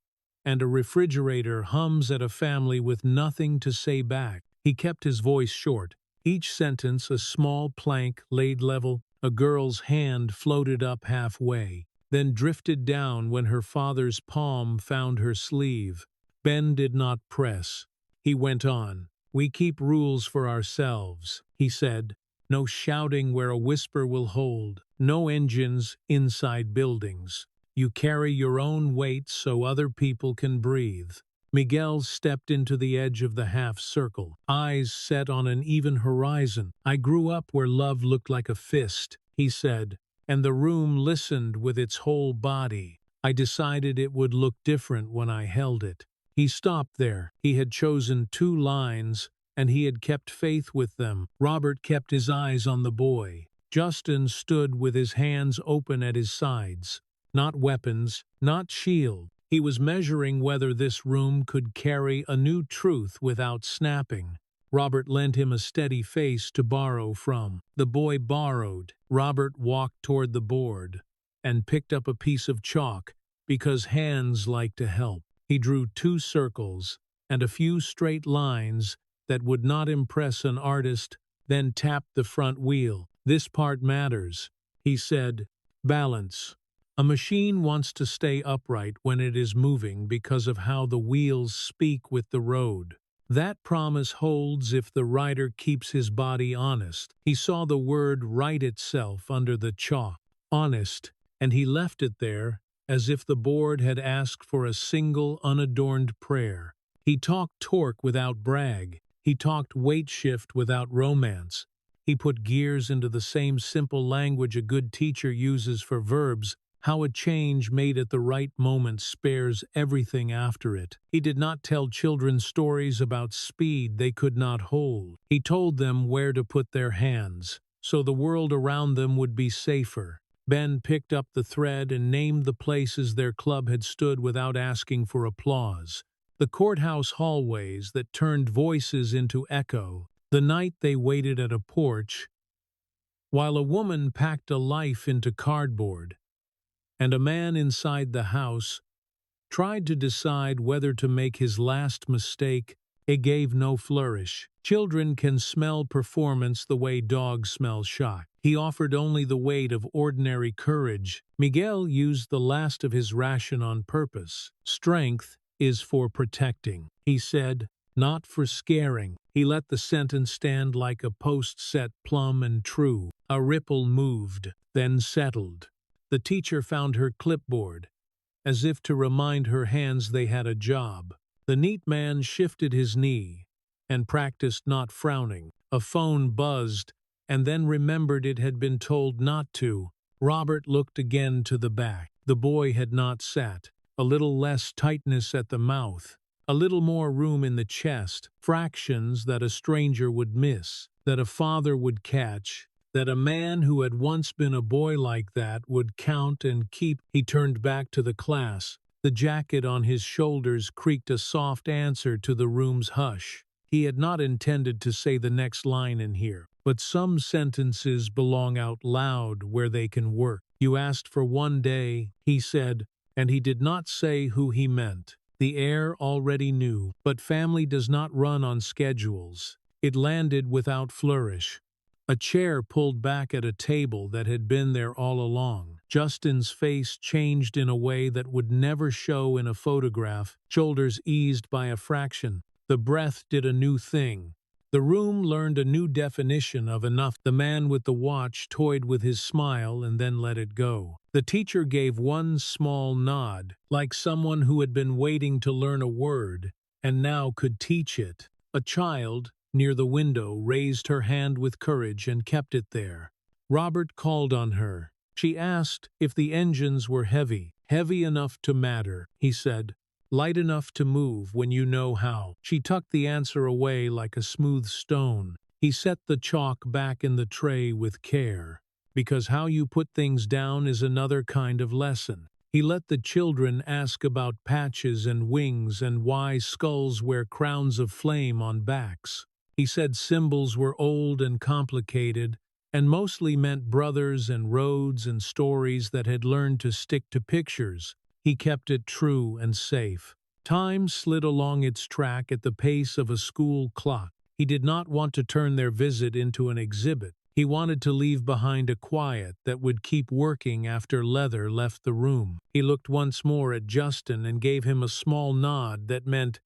and a refrigerator hums at a family with nothing to say back." He kept his voice short. Each sentence a small plank laid level. A girl's hand floated up halfway, then drifted down when her father's palm found her sleeve. Ben did not press. He went on. "We keep rules for ourselves," he said. "No shouting where a whisper will hold. No engines inside buildings. You carry your own weight so other people can breathe." Miguel stepped into the edge of the half-circle, eyes set on an even horizon. "I grew up where love looked like a fist," he said, and the room listened with its whole body. "I decided it would look different when I held it." He stopped there. He had chosen 2 lines, and he had kept faith with them. Robert kept his eyes on the boy. Justin stood with his hands open at his sides. Not weapons, not shield. He was measuring whether this room could carry a new truth without snapping. Robert lent him a steady face to borrow from. The boy borrowed. Robert walked toward the board and picked up a piece of chalk because hands like to help. He drew 2 circles and a few straight lines that would not impress an artist, then tapped the front wheel. "This part matters," he said. "Balance. A machine wants to stay upright when it is moving because of how the wheels speak with the road. That promise holds if the rider keeps his body honest." He saw the word write itself under the chalk. Honest, and he left it there as if the board had asked for a single unadorned prayer. He talked torque without brag. He talked weight shift without romance. He put gears into the same simple language a good teacher uses for verbs. How a change made at the right moment spares everything after it. He did not tell children stories about speed they could not hold. He told them where to put their hands, so the world around them would be safer. Ben picked up the thread and named the places their club had stood without asking for applause. The courthouse hallways that turned voices into echo. The night they waited at a porch, while a woman packed a life into cardboard, and a man inside the house tried to decide whether to make his last mistake. It gave no flourish. Children can smell performance the way dogs smell shock. He offered only the weight of ordinary courage. Miguel used the last of his ration on purpose. "Strength is for protecting," he said, "not for scaring." He let the sentence stand like a post set plumb and true. A ripple moved, then settled. The teacher found her clipboard, as if to remind her hands they had a job. The neat man shifted his knee and practiced not frowning. A phone buzzed, and then remembered it had been told not to. Robert looked again to the back. The boy had not sat. A little less tightness at the mouth, a little more room in the chest, fractions that a stranger would miss, that a father would catch, that a man who had once been a boy like that would count and keep. He turned back to the class. The jacket on his shoulders creaked a soft answer to the room's hush. He had not intended to say the next line in here, but some sentences belong out loud where they can work. "You asked for one day," he said, and he did not say who he meant. The air already knew, but family does not run on schedules. It landed without flourish. A chair pulled back at a table that had been there all along. Justin's face changed in a way that would never show in a photograph. Shoulders eased by a fraction. The breath did a new thing. The room learned a new definition of enough. The man with the watch toyed with his smile and then let it go. The teacher gave one small nod, like someone who had been waiting to learn a word and now could teach it. A child near the window raised her hand with courage and kept it there. Robert called on her. She asked if the engines were heavy. "Heavy enough to matter," he said. "Light enough to move when you know how." She tucked the answer away like a smooth stone. He set the chalk back in the tray with care, because how you put things down is another kind of lesson. He let the children ask about patches and wings and why skulls wear crowns of flame on backs. He said symbols were old and complicated, and mostly meant brothers and roads and stories that had learned to stick to pictures. He kept it true and safe. Time slid along its track at the pace of a school clock. He did not want to turn their visit into an exhibit. He wanted to leave behind a quiet that would keep working after Leather left the room. He looked once more at Justin and gave him a small nod that meant,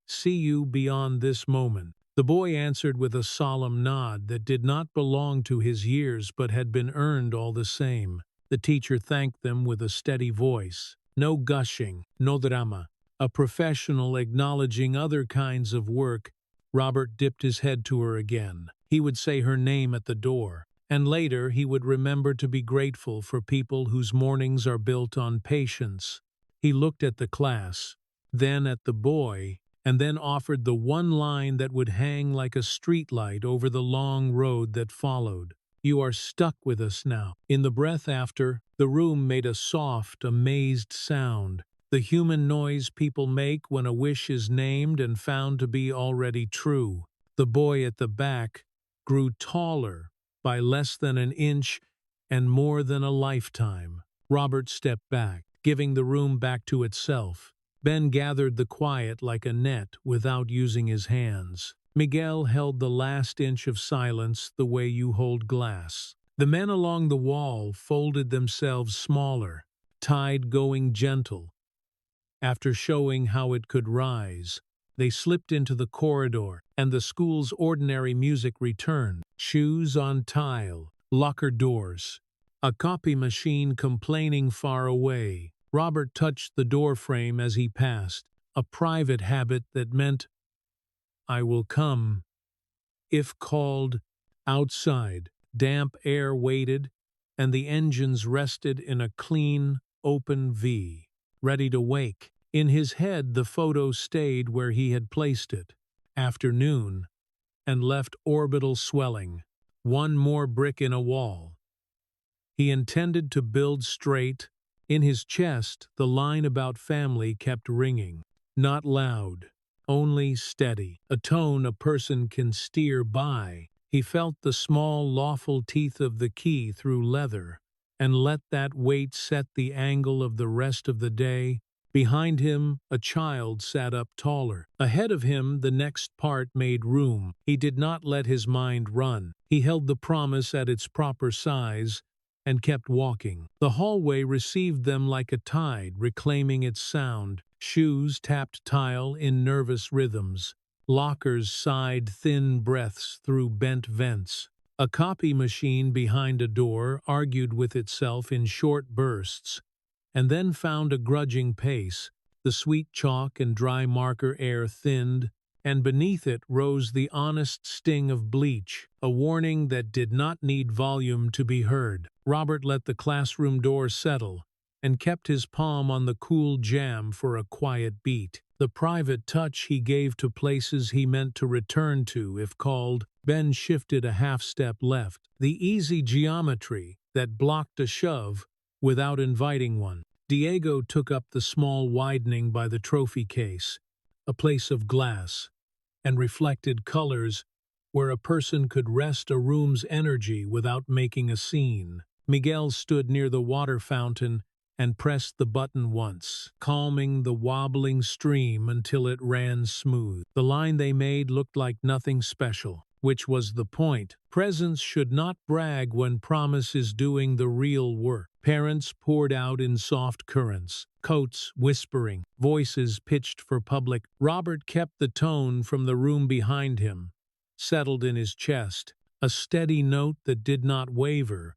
"See you beyond this moment." The boy answered with a solemn nod that did not belong to his years but had been earned all the same. The teacher thanked them with a steady voice. No gushing, no drama. A professional acknowledging other kinds of work. Robert dipped his head to her again. He would say her name at the door, and later he would remember to be grateful for people whose mornings are built on patience. He looked at the class, then at the boy, and then offered the one line that would hang like a streetlight over the long road that followed. "You are stuck with us now." In the breath after, the room made a soft, amazed sound, the human noise people make when a wish is named and found to be already true. The boy at the back grew taller by less than an inch and more than a lifetime. Robert stepped back, giving the room back to itself. Ben gathered the quiet like a net without using his hands. Miguel held the last inch of silence the way you hold glass. The men along the wall folded themselves smaller, tide going gentle. After showing how it could rise, they slipped into the corridor, and the school's ordinary music returned. Shoes on tile, locker doors, a copy machine complaining far away. Robert touched the doorframe as he passed, a private habit that meant, "I will come," if called. Outside, damp air waited, and the engines rested in a clean, open V, ready to wake. In his head, the photo stayed where he had placed it. Afternoon, and left orbital swelling. One more brick in a wall. He intended to build straight. In his chest, the line about family kept ringing. Not loud, only steady. A tone a person can steer by. He felt the small, lawful teeth of the key through leather, and let that weight set the angle of the rest of the day. Behind him, a child sat up taller. Ahead of him, the next part made room. He did not let his mind run. He held the promise at its proper size and kept walking. The hallway received them like a tide, reclaiming its sound. Shoes tapped tile in nervous rhythms. Lockers sighed thin breaths through bent vents. A copy machine behind a door argued with itself in short bursts, and then found a grudging pace. The sweet chalk and dry marker air thinned, and beneath it rose the honest sting of bleach, a warning that did not need volume to be heard. Robert let the classroom door settle, and kept his palm on the cool jamb for a quiet beat. The private touch he gave to places he meant to return to if called. Ben shifted a half-step left, the easy geometry that blocked a shove without inviting one. Diego took up the small widening by the trophy case, a place of glass and reflected colors where a person could rest a room's energy without making a scene. Miguel stood near the water fountain and pressed the button once, calming the wobbling stream until it ran smooth. The line they made looked like nothing special, which was the point. Presence should not brag when promise is doing the real work. Parents poured out in soft currents, coats whispering, voices pitched for public. Robert kept the tone from the room behind him, settled in his chest, a steady note that did not waver.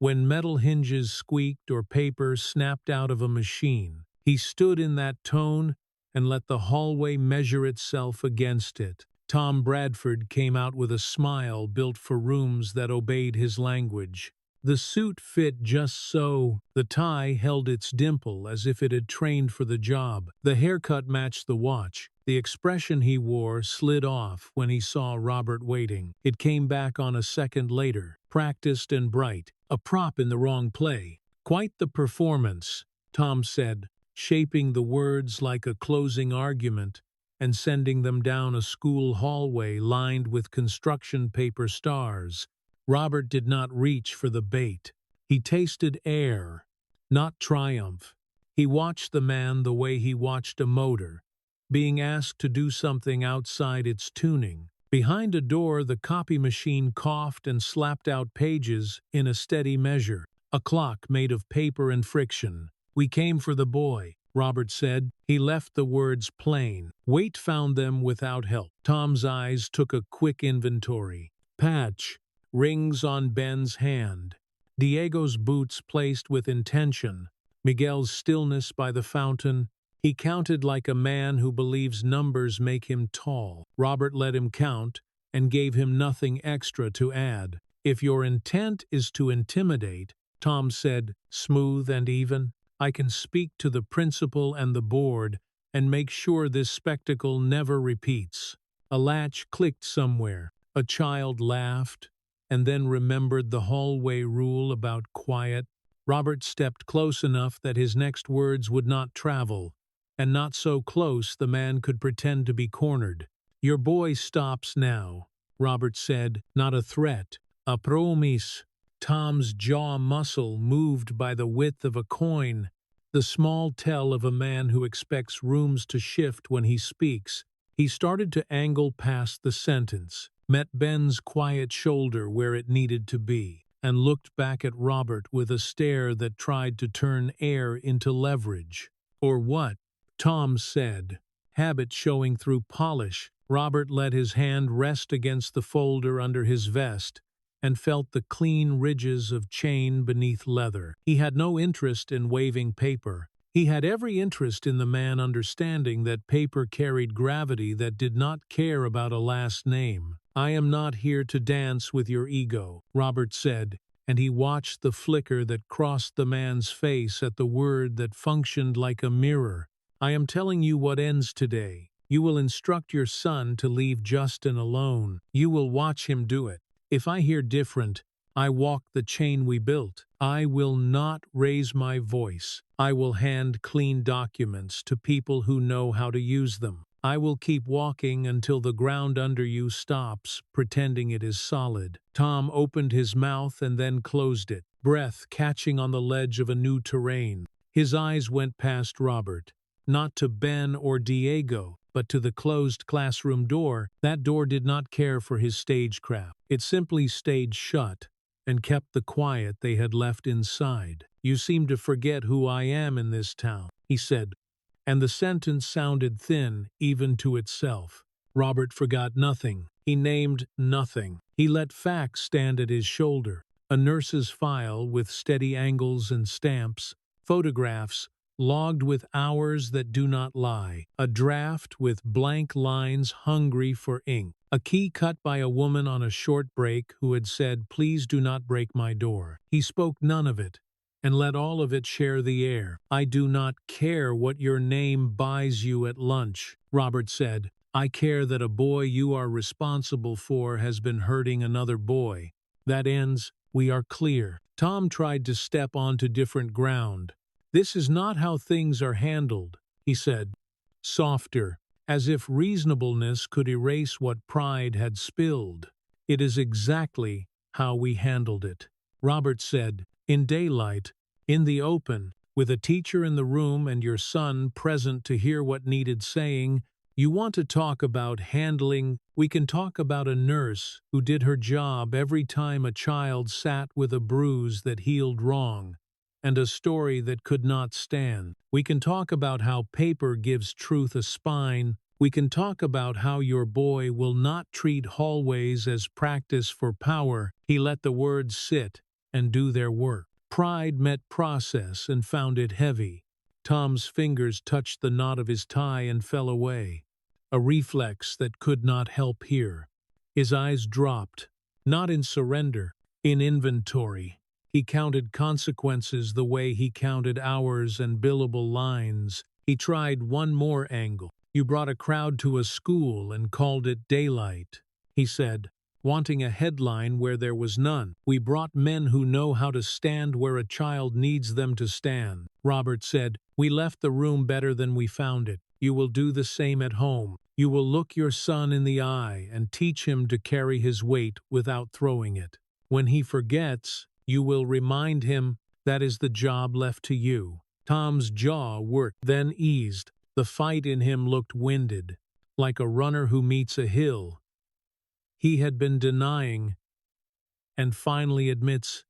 When metal hinges squeaked or paper snapped out of a machine, he stood in that tone and let the hallway measure itself against it. Tom Bradford came out with a smile built for rooms that obeyed his language. The suit fit just so. The tie held its dimple as if it had trained for the job. The haircut matched the watch. The expression he wore slid off when he saw Robert waiting. It came back on a second later, practiced and bright, a prop in the wrong play. "Quite the performance," Tom said, shaping the words like a closing argument and sending them down a school hallway lined with construction paper stars. Robert did not reach for the bait. He tasted air, not triumph. He watched the man the way he watched a motor, being asked to do something outside its tuning. Behind a door, the copy machine coughed and slapped out pages in a steady measure. A clock made of paper and friction. "We came for the boy," Robert said. He left the words plain. Wait found them without help. Tom's eyes took a quick inventory. Patch, rings on Ben's hand, Diego's boots placed with intention, Miguel's stillness by the fountain. He counted like a man who believes numbers make him tall. Robert let him count and gave him nothing extra to add. "If your intent is to intimidate," Tom said, smooth and even, "I can speak to the principal and the board and make sure this spectacle never repeats." A latch clicked somewhere. A child laughed, and then remembered the hallway rule about quiet. Robert stepped close enough that his next words would not travel, and not so close the man could pretend to be cornered. "Your boy stops now," Robert said, not a threat, a promise. Tom's jaw muscle moved by the width of a coin. the small tell of a man who expects rooms to shift when he speaks. He started to angle past the sentence, met Ben's quiet shoulder where it needed to be, and looked back at Robert with a stare that tried to turn air into leverage. "Or what?" Tom said, habit showing through polish. Robert let his hand rest against the folder under his vest and felt the clean ridges of chain beneath leather. He had no interest in waving paper. He had every interest in the man understanding that paper carried gravity that did not care about a last name. "I am not here to dance with your ego," Robert said, and he watched the flicker that crossed the man's face at the word that functioned like a mirror. "I am telling you what ends today. You will instruct your son to leave Justin alone. You will watch him do it. If I hear different, I walk the chain we built. I will not raise my voice. I will hand clean documents to people who know how to use them. I will keep walking until the ground under you stops pretending it is solid." Tom opened his mouth and then closed it, breath catching on the ledge of a new terrain. His eyes went past Robert, not to Ben or Diego, but to the closed classroom door. That door did not care for his stagecraft. It simply stayed shut and kept the quiet they had left inside. "You seem to forget who I am in this town," he said, and the sentence sounded thin even to itself. Robert forgot nothing. He named nothing. He let facts stand at his shoulder. A nurse's file with steady angles and stamps, photographs logged with hours that do not lie, a draft with blank lines hungry for ink, a key cut by a woman on a short break who had said, "Please do not break my door." He spoke none of it, and let all of it share the air. "I do not care what your name buys you at lunch," Robert said. "I care that a boy you are responsible for has been hurting another boy. That ends, we are clear." Tom tried to step onto different ground. "This is not how things are handled," he said, softer, as if reasonableness could erase what pride had spilled. "It is exactly how we handled it," Robert said, "in daylight, in the open, with a teacher in the room and your son present to hear what needed saying. You want to talk about handling? We can talk about a nurse who did her job every time a child sat with a bruise that healed wrong, and a story that could not stand. We can talk about how paper gives truth a spine. We can talk about how your boy will not treat hallways as practice for power." He let the words sit and do their work. Pride met process and found it heavy. Tom's fingers touched the knot of his tie and fell away, a reflex that could not help here. His eyes dropped, not in surrender, in inventory. He counted consequences the way he counted hours and billable lines. He tried one more angle. "You brought a crowd to a school and called it daylight," he said, wanting a headline where there was none. "We brought men who know how to stand where a child needs them to stand." Robert said, "We left the room better than we found it. You will do the same at home. You will look your son in the eye and teach him to carry his weight without throwing it. When he forgets, you will remind him that is the job left to you." Tom's jaw worked, then eased. The fight in him looked winded, like a runner who meets a hill he had been denying, and finally admits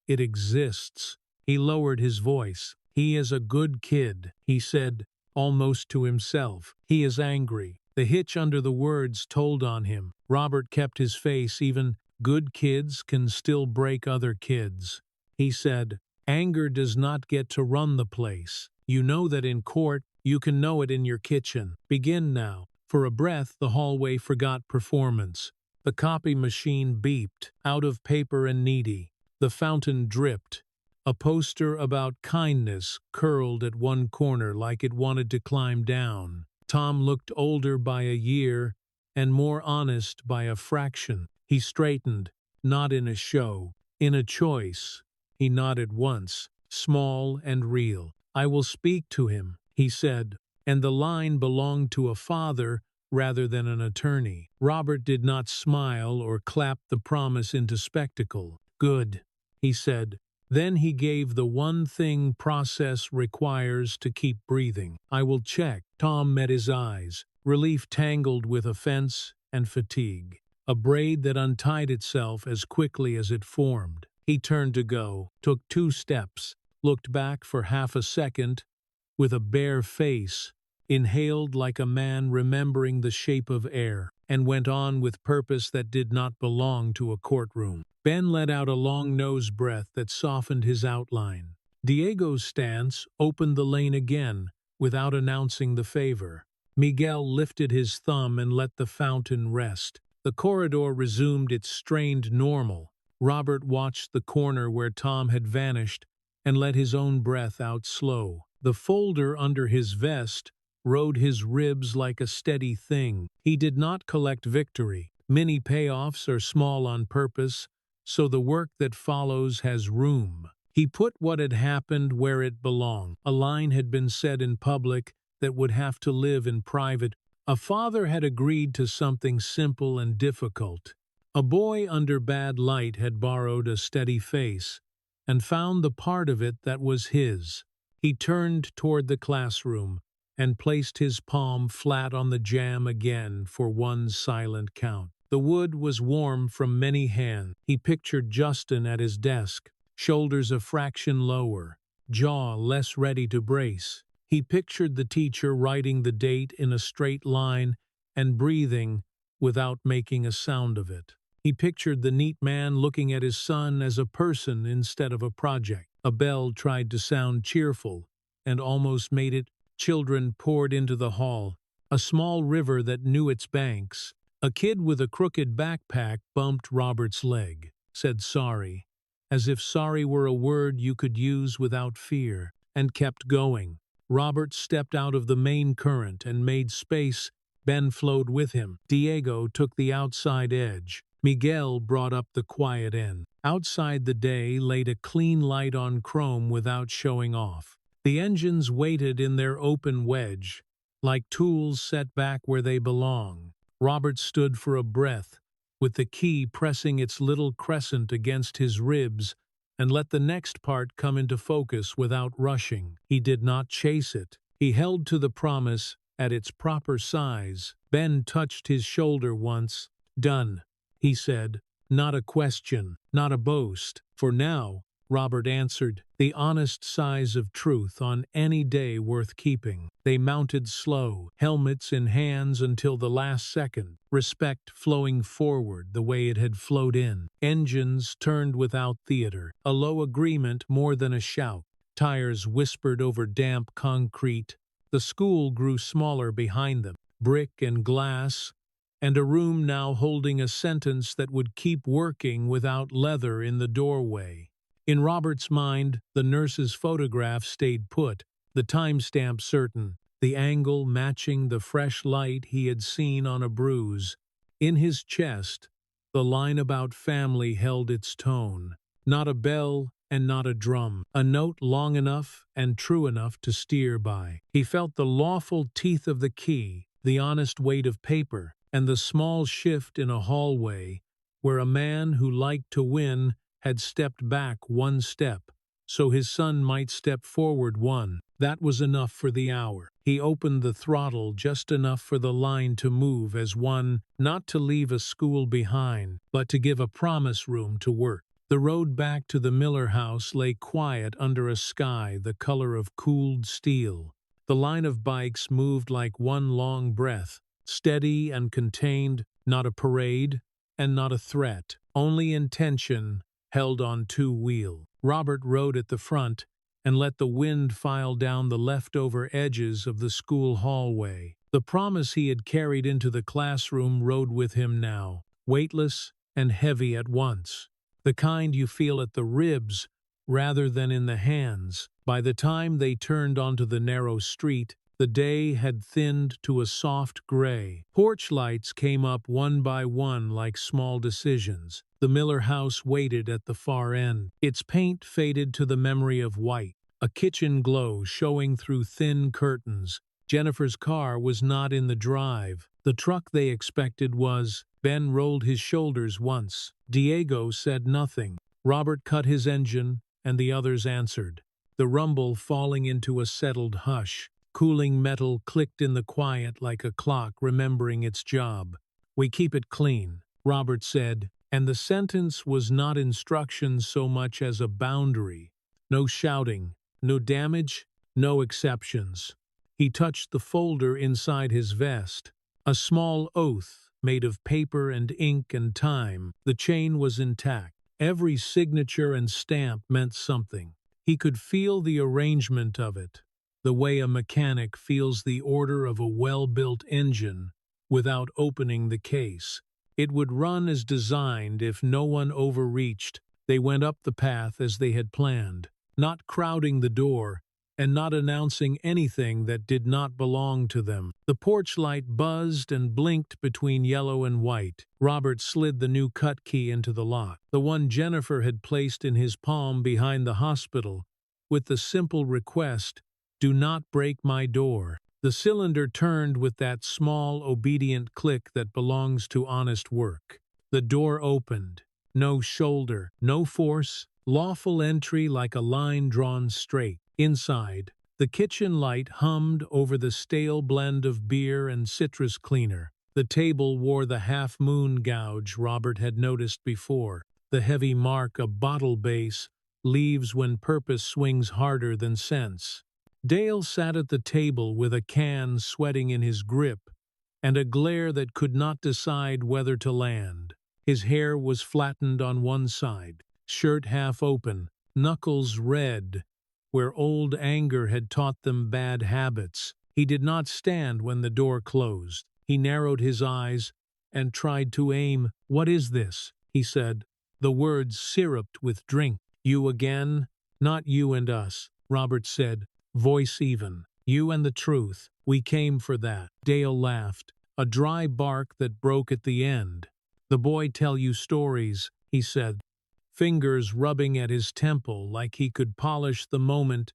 it exists. He lowered his voice. "He is a good kid," he said, almost to himself. "He is angry." The hitch under the words told on him. Robert kept his face even. "Good kids can still break other kids," he said. "Anger does not get to run the place. You know that in court, you can know it in your kitchen. Begin now." For a breath, the hallway forgot performance. The copy machine beeped, out of paper and needy. The fountain dripped. A poster about kindness curled at one corner like it wanted to climb down. Tom looked older by a year and more honest by a fraction. He straightened, not in a show, in a choice. He nodded once, small and real. "I will speak to him," he said, and the line belonged to a father rather than an attorney. Robert did not smile or clap the promise into spectacle. "Good," he said. Then he gave the one thing process requires to keep breathing. "I will check." Tom met his eyes, relief tangled with offense and fatigue, a braid that untied itself as quickly as it formed. He turned to go, took 2 steps, looked back for half a second, with a bare face, inhaled like a man remembering the shape of air, and went on with purpose that did not belong to a courtroom. Ben let out a long nose breath that softened his outline. Diego's stance opened the lane again, without announcing the favor. Miguel lifted his thumb and let the fountain rest. The corridor resumed its strained normal. Robert watched the corner where Tom had vanished and let his own breath out slow. The folder under his vest rode his ribs like a steady thing. He did not collect victory. Many payoffs are small on purpose, so the work that follows has room. He put what had happened where it belonged. A line had been said in public that would have to live in private. A father had agreed to something simple and difficult. A boy under bad light had borrowed a steady face and found the part of it that was his. He turned toward the classroom and placed his palm flat on the jamb again for one silent count. The wood was warm from many hands. He pictured Justin at his desk, shoulders a fraction lower, jaw less ready to brace. He pictured the teacher writing the date in a straight line and breathing without making a sound of it. He pictured the neat man looking at his son as a person instead of a project. A bell tried to sound cheerful and almost made it. Children poured into the hall, a small river that knew its banks. A kid with a crooked backpack bumped Robert's leg, said sorry, as if sorry were a word you could use without fear, and kept going. Robert stepped out of the main current and made space. Ben flowed with him. Diego took the outside edge. Miguel brought up the quiet end. Outside the day laid a clean light on chrome without showing off. The engines waited in their open wedge, like tools set back where they belong. Robert stood for a breath, with the key pressing its little crescent against his ribs, and let the next part come into focus without rushing. He did not chase it. He held to the promise at its proper size. Ben touched his shoulder once. "Done," he said. Not a question, not a boast. "For now," Robert answered, the honest size of truth on any day worth keeping. They mounted slow, helmets in hands until the last second, respect flowing forward the way it had flowed in. Engines turned without theater, a low agreement more than a shout. Tires whispered over damp concrete. The school grew smaller behind them, brick and glass, and a room now holding a sentence that would keep working without leather in the doorway. In Robert's mind, the nurse's photograph stayed put, the timestamp certain, the angle matching the fresh light he had seen on a bruise. In his chest, the line about family held its tone. Not a bell and not a drum, a note long enough and true enough to steer by. He felt the lawful teeth of the key, the honest weight of paper, and the small shift in a hallway where a man who liked to win had stepped back one step, so his son might step forward one. That was enough for the hour. He opened the throttle just enough for the line to move as one, not to leave a school behind, but to give a promise room to work. The road back to the Miller house lay quiet under a sky the color of cooled steel. The line of bikes moved like one long breath, steady and contained, not a parade and not a threat, only intention held on 2 wheels. Robert rode at the front and let the wind file down the leftover edges of the school hallway. The promise he had carried into the classroom rode with him now, weightless and heavy at once, the kind you feel at the ribs rather than in the hands. By the time they turned onto the narrow street, the day had thinned to a soft gray. Porch lights came up one by one like small decisions. The Miller house waited at the far end. Its paint faded to the memory of white, a kitchen glow showing through thin curtains. Jennifer's car was not in the drive. The truck they expected was. Ben rolled his shoulders once. Diego said nothing. Robert cut his engine and the others answered, the rumble falling into a settled hush. Cooling metal clicked in the quiet like a clock remembering its job. "We keep it clean," Robert said, and the sentence was not instructions so much as a boundary. No shouting, no damage, no exceptions. He touched the folder inside his vest. A small oath, made of paper and ink and time. The chain was intact. Every signature and stamp meant something. He could feel the arrangement of it, the way a mechanic feels the order of a well-built engine without opening the case. It would run as designed if no one overreached. They went up the path as they had planned, not crowding the door, and not announcing anything that did not belong to them. The porch light buzzed and blinked between yellow and white. Robert slid the new cut key into the lock, the one Jennifer had placed in his palm behind the hospital, with the simple request, "Do not break my door." The cylinder turned with that small, obedient click that belongs to honest work. The door opened. No shoulder, no force, lawful entry like a line drawn straight. Inside, the kitchen light hummed over the stale blend of beer and citrus cleaner. The table wore the half-moon gouge Robert had noticed before, the heavy mark a bottle base leaves when purpose swings harder than sense. Dale sat at the table with a can sweating in his grip and a glare that could not decide whether to land. His hair was flattened on one side, shirt half open, knuckles red, where old anger had taught them bad habits. He did not stand when the door closed. He narrowed his eyes and tried to aim. "What is this?" he said, the words syruped with drink. "You again?" "Not you and us," Robert said, voice even. "You and the truth. We came for that." Dale laughed, a dry bark that broke at the end. "The boy tell you stories," he said, fingers rubbing at his temple like he could polish the moment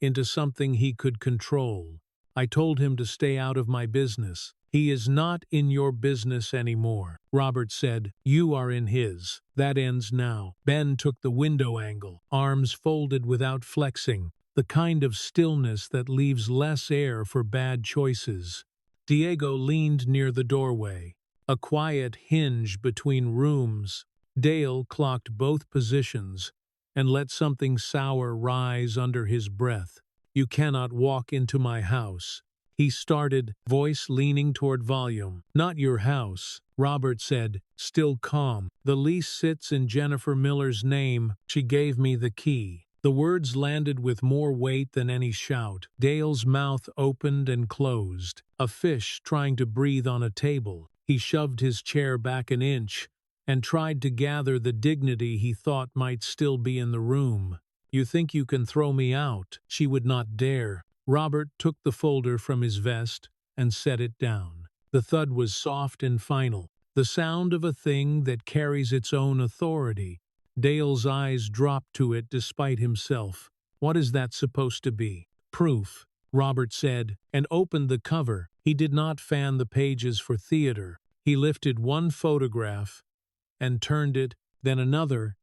into something he could control. "I told him to stay out of my business." "He is not in your business anymore," Robert said. "You are in his. That ends now." Ben took the window angle, arms folded without flexing, the kind of stillness that leaves less air for bad choices. Diego leaned near the doorway, a quiet hinge between rooms. Dale clocked both positions and let something sour rise under his breath. "You cannot walk into my house," he started, voice leaning toward volume. "Not your house," Robert said, still calm. "The lease sits in Jennifer Miller's name. She gave me the key." The words landed with more weight than any shout. Dale's mouth opened and closed, a fish trying to breathe on a table. He shoved his chair back an inch and tried to gather the dignity he thought might still be in the room. "You think you can throw me out?" She would not dare. Robert took the folder from his vest and set it down. The thud was soft and final, the sound of a thing that carries its own authority. Dale's eyes dropped to it despite himself. "What is that supposed to be?" "Proof," Robert said, and opened the cover. He did not fan the pages for theater. He lifted one photograph and turned it, then another,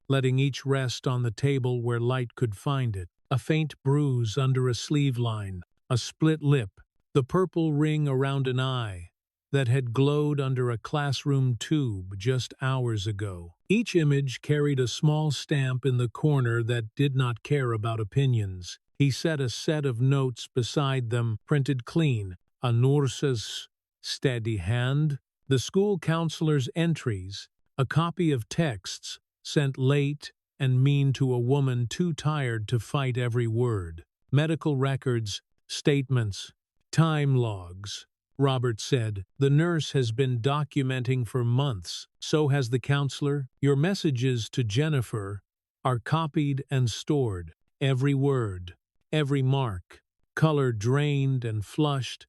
letting each rest on the table where light could find it. A faint bruise under a sleeve line, a split lip, the purple ring around an eye that had glowed under a classroom tube just hours ago. Each image carried a small stamp in the corner that did not care about opinions. He set a set of notes beside them, printed clean, a nurse's steady hand, the school counselor's entries, a copy of texts sent late and mean to a woman too tired to fight every word, medical records, statements, time logs. Robert said, "The nurse has been documenting for months. So has the counselor. Your messages to Jennifer are copied and stored. Every word, every mark, color drained and flushed,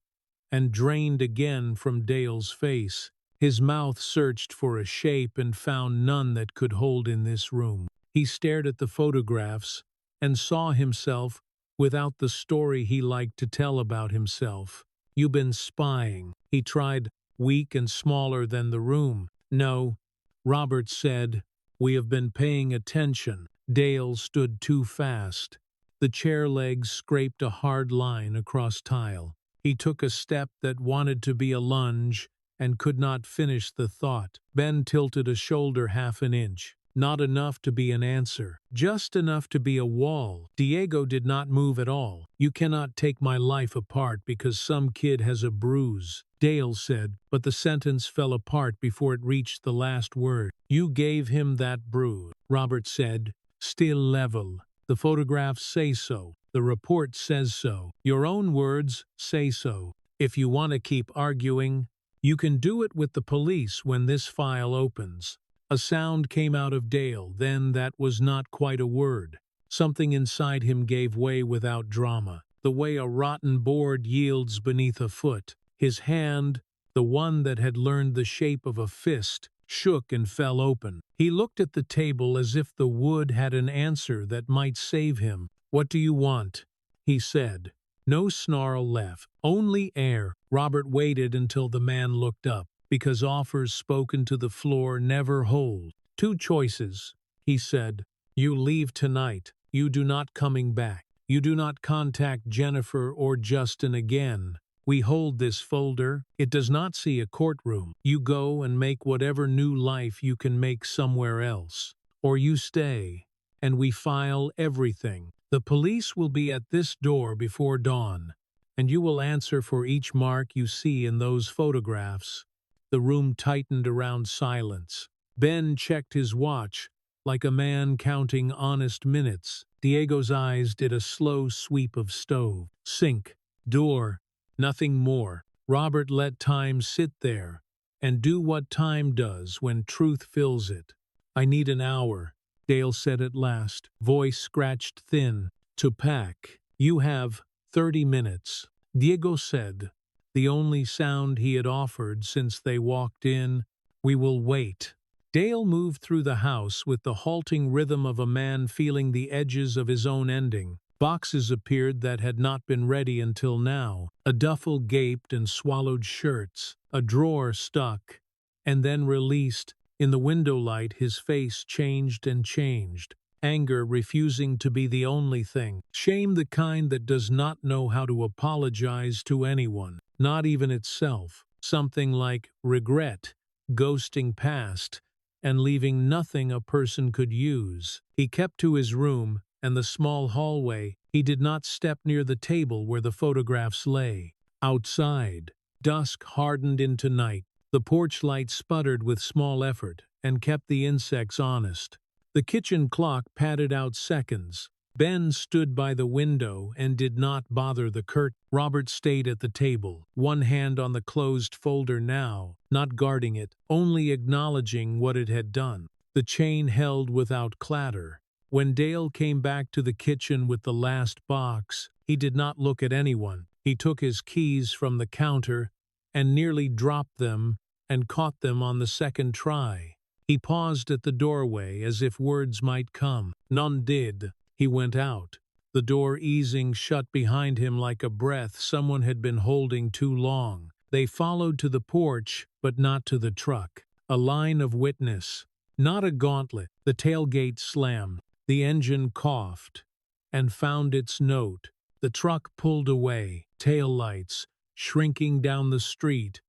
and drained again from Dale's face. His mouth searched for a shape and found none that could hold in this room. He stared at the photographs and saw himself without the story he liked to tell about himself. "You've been spying," he tried, weak and smaller than the room. "No," Robert said, "we have been paying attention." Dale stood too fast. The chair legs scraped a hard line across tile. He took a step that wanted to be a lunge and could not finish the thought. Ben tilted a shoulder half an inch. Not enough to be an answer, just enough to be a wall. Diego did not move at all. "You cannot take my life apart because some kid has a bruise," Dale said, but the sentence fell apart before it reached the last word. "You gave him that bruise," Robert said, still level. "The photographs say so. The report says so. Your own words say so. If you want to keep arguing, you can do it with the police when this file opens." A sound came out of Dale, then that was not quite a word. Something inside him gave way without drama, the way a rotten board yields beneath a foot. His hand, the one that had learned the shape of a fist, shook and fell open. He looked at the table as if the wood had an answer that might save him. "What do you want?" he said. No snarl left, only air. Robert waited until the man looked up, because offers spoken to the floor never hold. "Two choices," he said. "You leave tonight. You do not coming back. You do not contact Jennifer or Justin again. We hold this folder. It does not see a courtroom. You go and make whatever new life you can make somewhere else. Or you stay, and we file everything. The police will be at this door before dawn, and you will answer for each mark you see in those photographs." The room tightened around silence. Ben checked his watch, like a man counting honest minutes. Diego's eyes did a slow sweep of stove, sink, door, nothing more. Robert let time sit there and do what time does when truth fills it. "I need an hour," Dale said at last, voice scratched thin, "to pack. You have 30 minutes. Diego said, the only sound he had offered since they walked in, "We will wait." Dale moved through the house with the halting rhythm of a man feeling the edges of his own ending. Boxes appeared that had not been ready until now. A duffel gaped and swallowed shirts. A drawer stuck, and then released. In the window light his face changed and changed. Anger refusing to be the only thing. Shame, the kind that does not know how to apologize to anyone, not even itself. Something like regret, ghosting past, and leaving nothing a person could use. He kept to his room and the small hallway. He did not step near the table where the photographs lay. Outside, dusk hardened into night. The porch light sputtered with small effort and kept the insects honest. The kitchen clock padded out seconds. Ben stood by the window and did not bother the curtain. Robert stayed at the table, one hand on the closed folder now, not guarding it, only acknowledging what it had done. The chain held without clatter. When Dale came back to the kitchen with the last box, he did not look at anyone. He took his keys from the counter and nearly dropped them and caught them on the second try. He paused at the doorway as if words might come. None did. He went out, the door easing shut behind him like a breath someone had been holding too long. They followed to the porch, but not to the truck. A line of witness, not a gauntlet. The tailgate slammed. The engine coughed and found its note. The truck pulled away, taillights shrinking down the street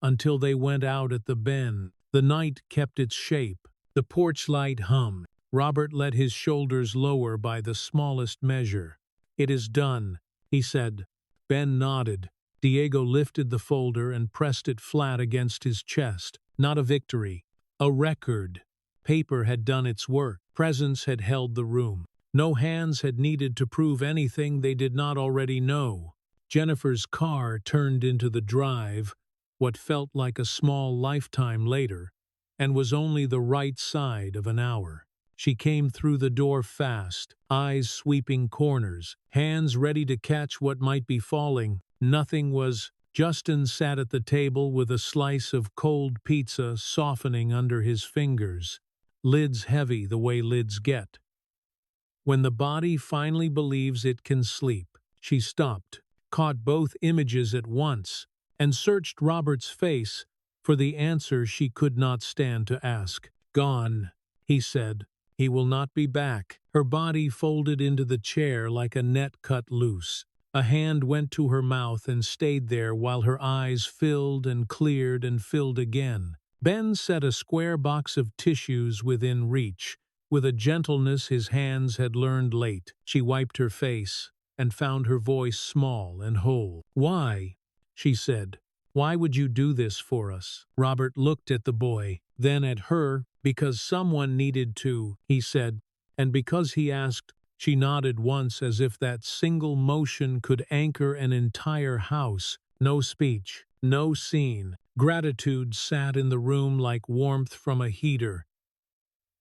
until they went out at the bend. The night kept its shape. The porch light hummed. Robert let his shoulders lower by the smallest measure. "It is done," he said. Ben nodded. Diego lifted the folder and pressed it flat against his chest. Not a victory, a record. Paper had done its work. Presence had held the room. No hands had needed to prove anything they did not already know. Jennifer's car turned into the drive, what felt like a small lifetime later, and was only the right side of an hour. She came through the door fast, eyes sweeping corners, hands ready to catch what might be falling. Nothing was. Justin sat at the table with a slice of cold pizza softening under his fingers, lids heavy the way lids get. When the body finally believes it can sleep, she stopped, caught both images at once, and searched Robert's face for the answer she could not stand to ask. "Gone," he said. He will not be back. Her body folded into the chair like a net cut loose. A hand went to her mouth and stayed there while her eyes filled and cleared and filled again. Ben set a square box of tissues within reach. With a gentleness his hands had learned late, she wiped her face and found her voice small and whole. "Why?" she said. "Why would you do this for us?" Robert looked at the boy, then at her. "Because someone needed to," he said, and because he asked. She nodded once as if that single motion could anchor an entire house. No speech, no scene. Gratitude sat in the room like warmth from a heater.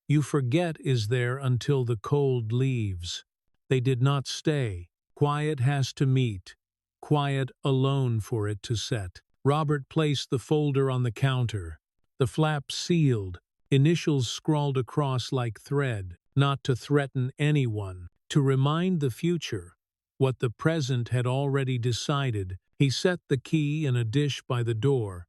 You forget is there until the cold leaves. They did not stay. Quiet has to meet. Quiet alone for it to set. Robert placed the folder on the counter. The flap sealed, initials scrawled across like thread, not to threaten anyone, to remind the future. What the present had already decided. He set the key in a dish by the door,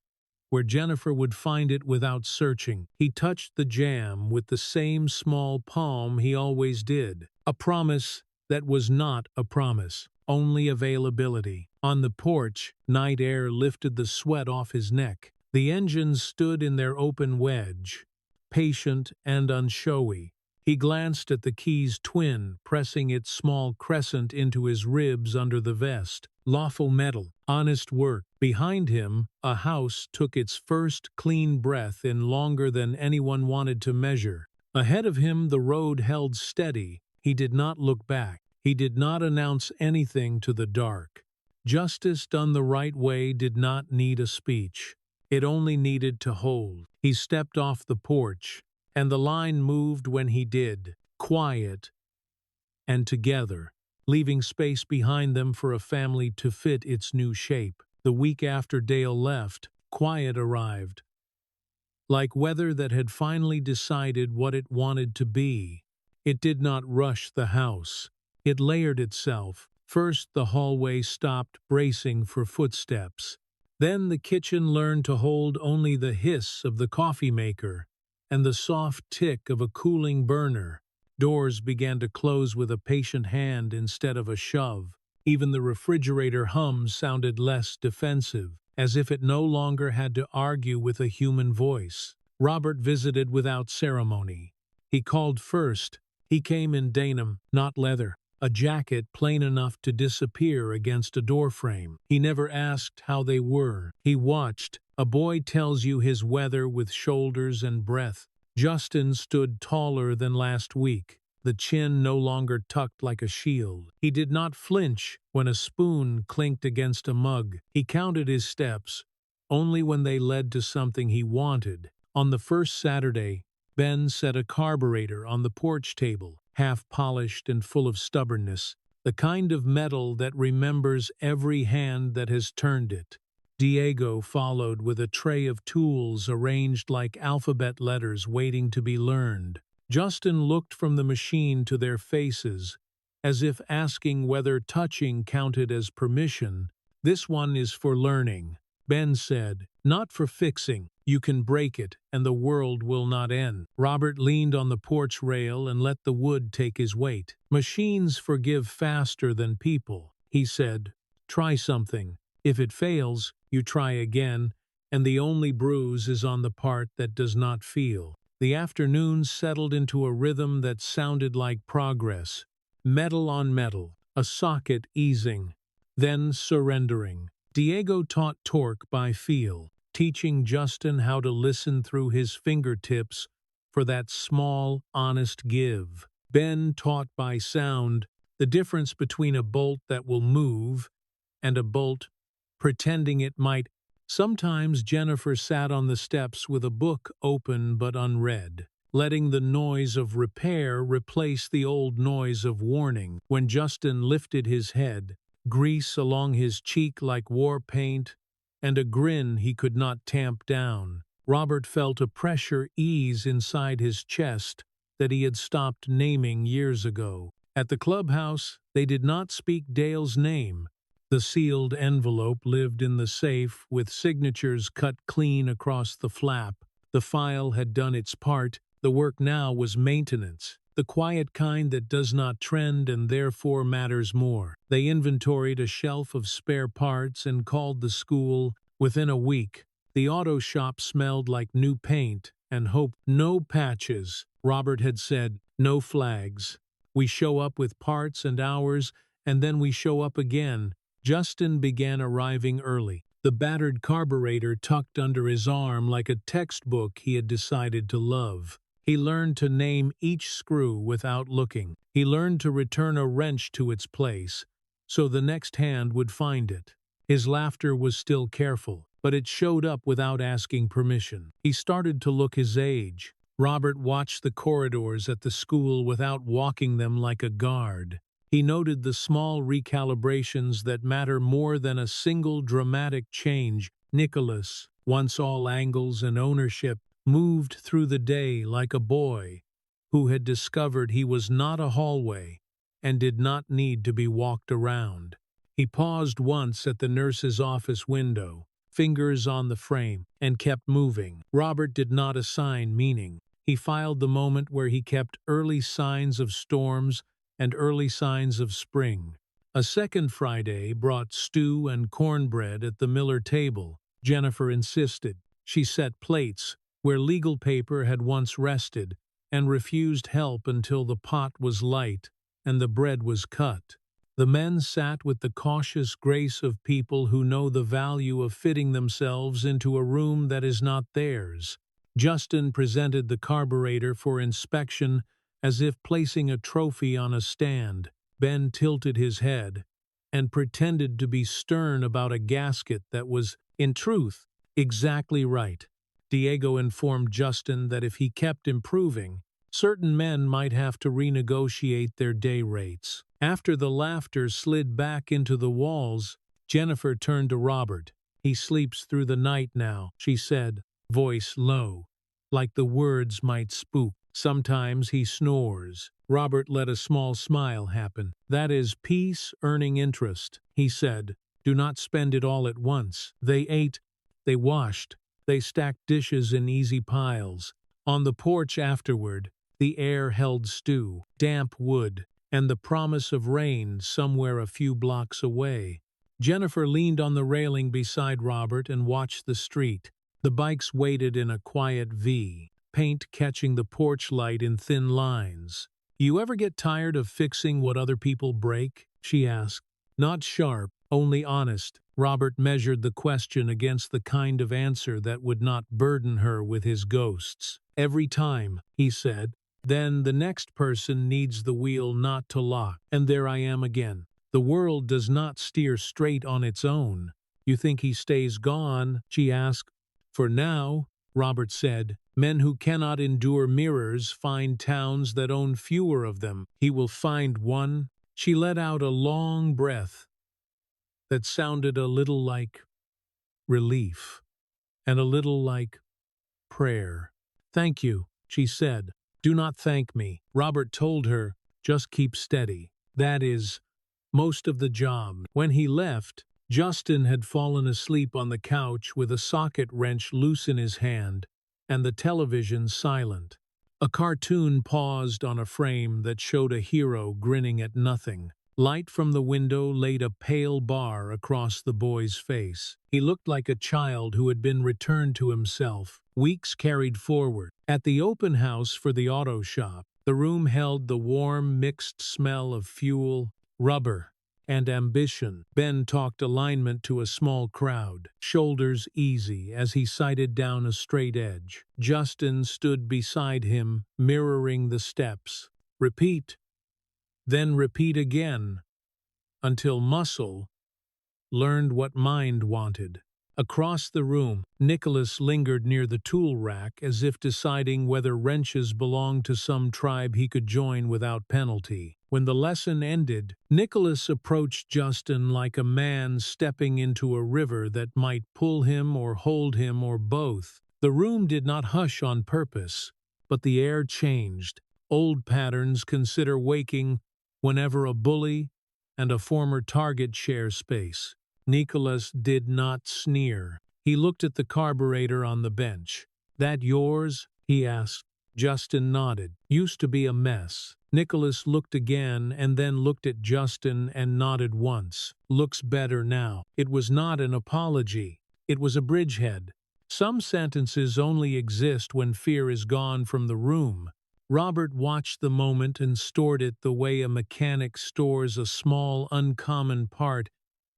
where Jennifer would find it without searching. He touched the jam with the same small palm he always did. A promise that was not a promise, only availability. On the porch, night air lifted the sweat off his neck. The engines stood in their open wedge, patient and unshowy. He glanced at the key's twin, pressing its small crescent into his ribs under the vest. Lawful metal, honest work. Behind him, a house took its first clean breath in longer than anyone wanted to measure. Ahead of him, the road held steady. He did not look back. He did not announce anything to the dark. Justice done the right way did not need a speech. It only needed to hold. He stepped off the porch, and the line moved when he did, quiet and together, leaving space behind them for a family to fit its new shape. The week after Dale left, quiet arrived, like weather that had finally decided what it wanted to be. It did not rush the house. It layered itself. First, the hallway stopped, bracing for footsteps. Then the kitchen learned to hold only the hiss of the coffee maker and the soft tick of a cooling burner. Doors began to close with a patient hand instead of a shove. Even the refrigerator hum sounded less defensive, as if it no longer had to argue with a human voice. Robert visited without ceremony. He called first. He came in denim, not leather, a jacket plain enough to disappear against a doorframe. He never asked how they were. He watched. A boy tells you his weather with shoulders and breath. Justin stood taller than last week, the chin no longer tucked like a shield. He did not flinch when a spoon clinked against a mug. He counted his steps, only when they led to something he wanted. On the first Saturday, Ben set a carburetor on the porch table, half-polished and full of stubbornness, the kind of metal that remembers every hand that has turned it. Diego followed with a tray of tools arranged like alphabet letters waiting to be learned. Justin looked from the machine to their faces, as if asking whether touching counted as permission. "This one is for learning," Ben said, "not for fixing. You can break it, and the world will not end." Robert leaned on the porch rail and let the wood take his weight. "Machines forgive faster than people," he said. "Try something. If it fails, you try again, and the only bruise is on the part that does not feel." The afternoons settled into a rhythm that sounded like progress. Metal on metal, a socket easing, then surrendering. Diego taught torque by feel, teaching Justin how to listen through his fingertips for that small, honest give. Ben taught by sound, the difference between a bolt that will move and a bolt pretending it might. Sometimes Jennifer sat on the steps with a book open but unread, letting the noise of repair replace the old noise of warning. When Justin lifted his head, grease along his cheek like war paint, and a grin he could not tamp down, Robert felt a pressure ease inside his chest that he had stopped naming years ago. At the clubhouse, they did not speak Dale's name. The sealed envelope lived in the safe with signatures cut clean across the flap. The file had done its part. The work now was maintenance, the quiet kind that does not trend and therefore matters more. They inventoried a shelf of spare parts and called the school. Within a week, the auto shop smelled like new paint and hope. No patches, Robert had said, no flags. We show up with parts and hours, and then we show up again. Justin began arriving early, the battered carburetor tucked under his arm like a textbook he had decided to love. He learned to name each screw without looking. He learned to return a wrench to its place, so the next hand would find it. His laughter was still careful, but it showed up without asking permission. He started to look his age. Robert watched the corridors at the school without walking them like a guard. He noted the small recalibrations that matter more than a single dramatic change. Nicholas, once all angles and ownership, moved through the day like a boy who had discovered he was not a hallway and did not need to be walked around. He paused once at the nurse's office window, fingers on the frame, and kept moving. Robert did not assign meaning. He filed the moment where he kept early signs of storms and early signs of spring. A second Friday brought stew and cornbread at the Miller table. Jennifer insisted. She set plates where legal paper had once rested and refused help until the pot was light and the bread was cut. The men sat with the cautious grace of people who know the value of fitting themselves into a room that is not theirs. Justin presented the carburetor for inspection as if placing a trophy on a stand. Ben tilted his head and pretended to be stern about a gasket that was, in truth, exactly right. Diego informed Justin that if he kept improving, certain men might have to renegotiate their day rates. After the laughter slid back into the walls, Jennifer turned to Robert. "He sleeps through the night now," she said, voice low, like the words might spook. "Sometimes he snores." Robert let a small smile happen. "That is peace earning interest," he said. "Do not spend it all at once." They ate, they washed, they stacked dishes in easy piles. On the porch afterward, the air held stew, damp wood, and the promise of rain somewhere a few blocks away. Jennifer leaned on the railing beside Robert and watched the street. The bikes waited in a quiet V, paint catching the porch light in thin lines. "You ever get tired of fixing what other people break?" she asked. Not sharp, only honest. Robert measured the question against the kind of answer that would not burden her with his ghosts. "Every time," he said. "Then the next person needs the wheel not to lock. And there I am again. The world does not steer straight on its own." "You think he stays gone?" she asked. "For now," Robert said. "Men who cannot endure mirrors find towns that own fewer of them. He will find one." She let out a long breath that sounded a little like relief and a little like prayer. "Thank you," she said. "Do not thank me." Robert told her, "Just keep steady. That is most of the job." When he left, Justin had fallen asleep on the couch with a socket wrench loose in his hand and the television silent. A cartoon paused on a frame that showed a hero grinning at nothing. Light from the window laid a pale bar across the boy's face. He looked like a child who had been returned to himself. Weeks carried forward. At the open house for the auto shop, the room held the warm, mixed smell of fuel, rubber, and ambition. Ben talked alignment to a small crowd, shoulders easy as he sighted down a straight edge. Justin stood beside him, mirroring the steps. Repeat, then repeat again, until muscle learned what mind wanted. Across the room, Nicholas lingered near the tool rack as if deciding whether wrenches belonged to some tribe he could join without penalty. When the lesson ended, Nicholas approached Justin like a man stepping into a river that might pull him or hold him or both. The room did not hush on purpose, but the air changed. Old patterns consider waking whenever a bully and a former target share space. Nicholas did not sneer. He looked at the carburetor on the bench. "That yours?" he asked. Justin nodded. Used to be a mess. Nicholas looked again and then looked at Justin and nodded once. Looks better now. It was not an apology. It was a bridgehead. Some sentences only exist when fear is gone from the room. Robert watched the moment and stored it the way a mechanic stores a small, uncommon part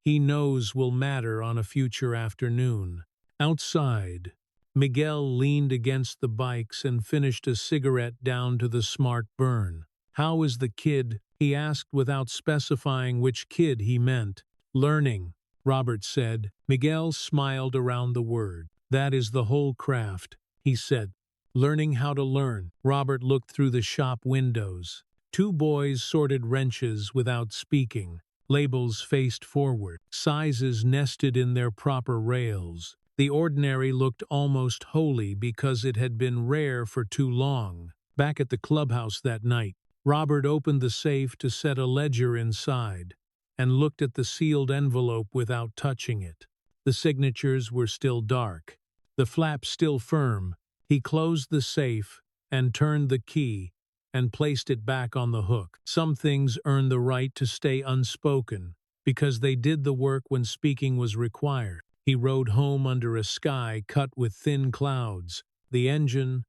he knows will matter on a future afternoon. Outside, Miguel leaned against the bikes and finished a cigarette down to the smart burn. "How is the kid?" he asked without specifying which kid he meant. "Learning," Robert said. Miguel smiled around the word. "That is the whole craft," he said. "Learning how to learn." Robert looked through the shop windows. Two boys sorted wrenches without speaking. Labels faced forward. Sizes nested in their proper rails. The ordinary looked almost holy because it had been rare for too long. Back at the clubhouse that night, Robert opened the safe to set a ledger inside and looked at the sealed envelope without touching it. The signatures were still dark, the flap still firm. He closed the safe and turned the key and placed it back on the hook. Some things earn the right to stay unspoken because they did the work when speaking was required. He rode home under a sky cut with thin clouds. The engine,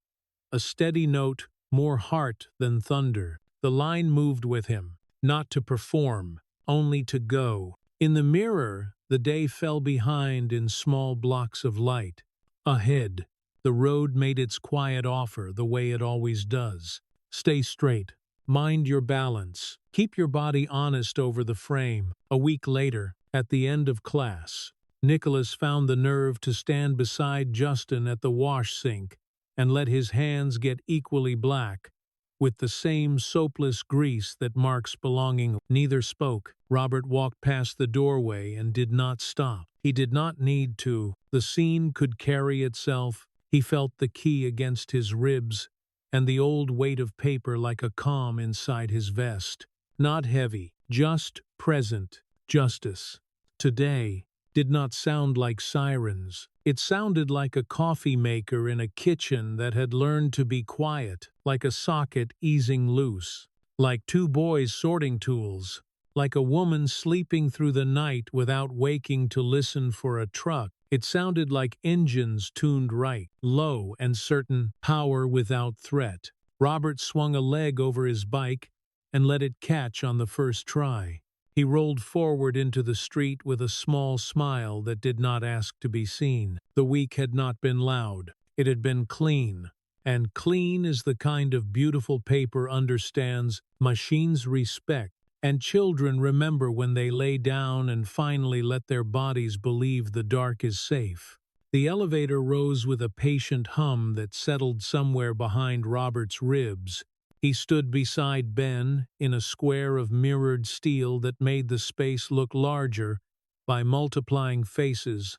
a steady note, more heart than thunder. The line moved with him, not to perform, only to go. In the mirror, the day fell behind in small blocks of light. Ahead, the road made its quiet offer the way it always does. Stay straight. Mind your balance. Keep your body honest over the frame. A week later, at the end of class, Nicholas found the nerve to stand beside Justin at the wash sink and let his hands get equally black, with the same soapless grease that marks belonging. Neither spoke. Robert walked past the doorway and did not stop. He did not need to. The scene could carry itself. He felt the key against his ribs and the old weight of paper like a calm inside his vest. Not heavy, just present. Justice. Today did not sound like sirens. It sounded like a coffee maker in a kitchen that had learned to be quiet, like a socket easing loose, like two boys sorting tools, like a woman sleeping through the night without waking to listen for a truck. It sounded like engines tuned right, low and certain, power without threat. Robert swung a leg over his bike and let it catch on the first try. He rolled forward into the street with a small smile that did not ask to be seen. The week had not been loud. It had been clean. And clean is the kind of beautiful paper understands machines respect, and children remember when they lay down and finally let their bodies believe the dark is safe. The elevator rose with a patient hum that settled somewhere behind Robert's ribs. He stood beside Ben in a square of mirrored steel that made the space look larger by multiplying faces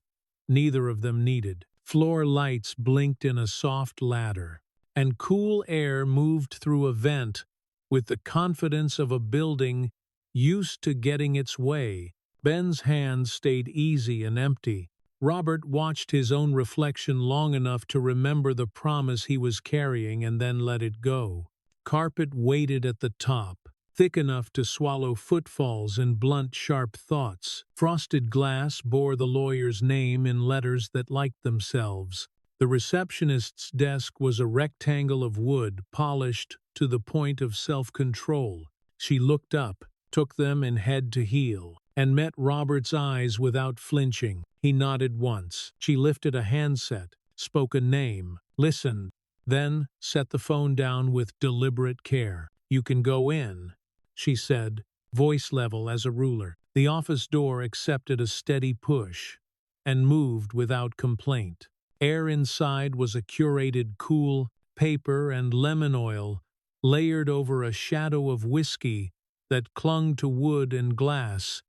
neither of them needed. Floor lights blinked in a soft ladder, and cool air moved through a vent with the confidence of a building used to getting its way. Ben's hands stayed easy and empty. Robert watched his own reflection long enough to remember the promise he was carrying and then let it go. Carpet waited at the top, thick enough to swallow footfalls and blunt sharp thoughts. Frosted glass bore the lawyer's name in letters that liked themselves. The receptionist's desk was a rectangle of wood, polished to the point of self-control. She looked up, took them in head to heel, and met Robert's eyes without flinching. He nodded once. She lifted a handset, spoke a name, listened, then set the phone down with deliberate care. "You can go in," she said, voice level as a ruler. The office door accepted a steady push and moved without complaint. Air inside was a curated cool, paper and lemon oil layered over a shadow of whiskey that clung to wood and glass,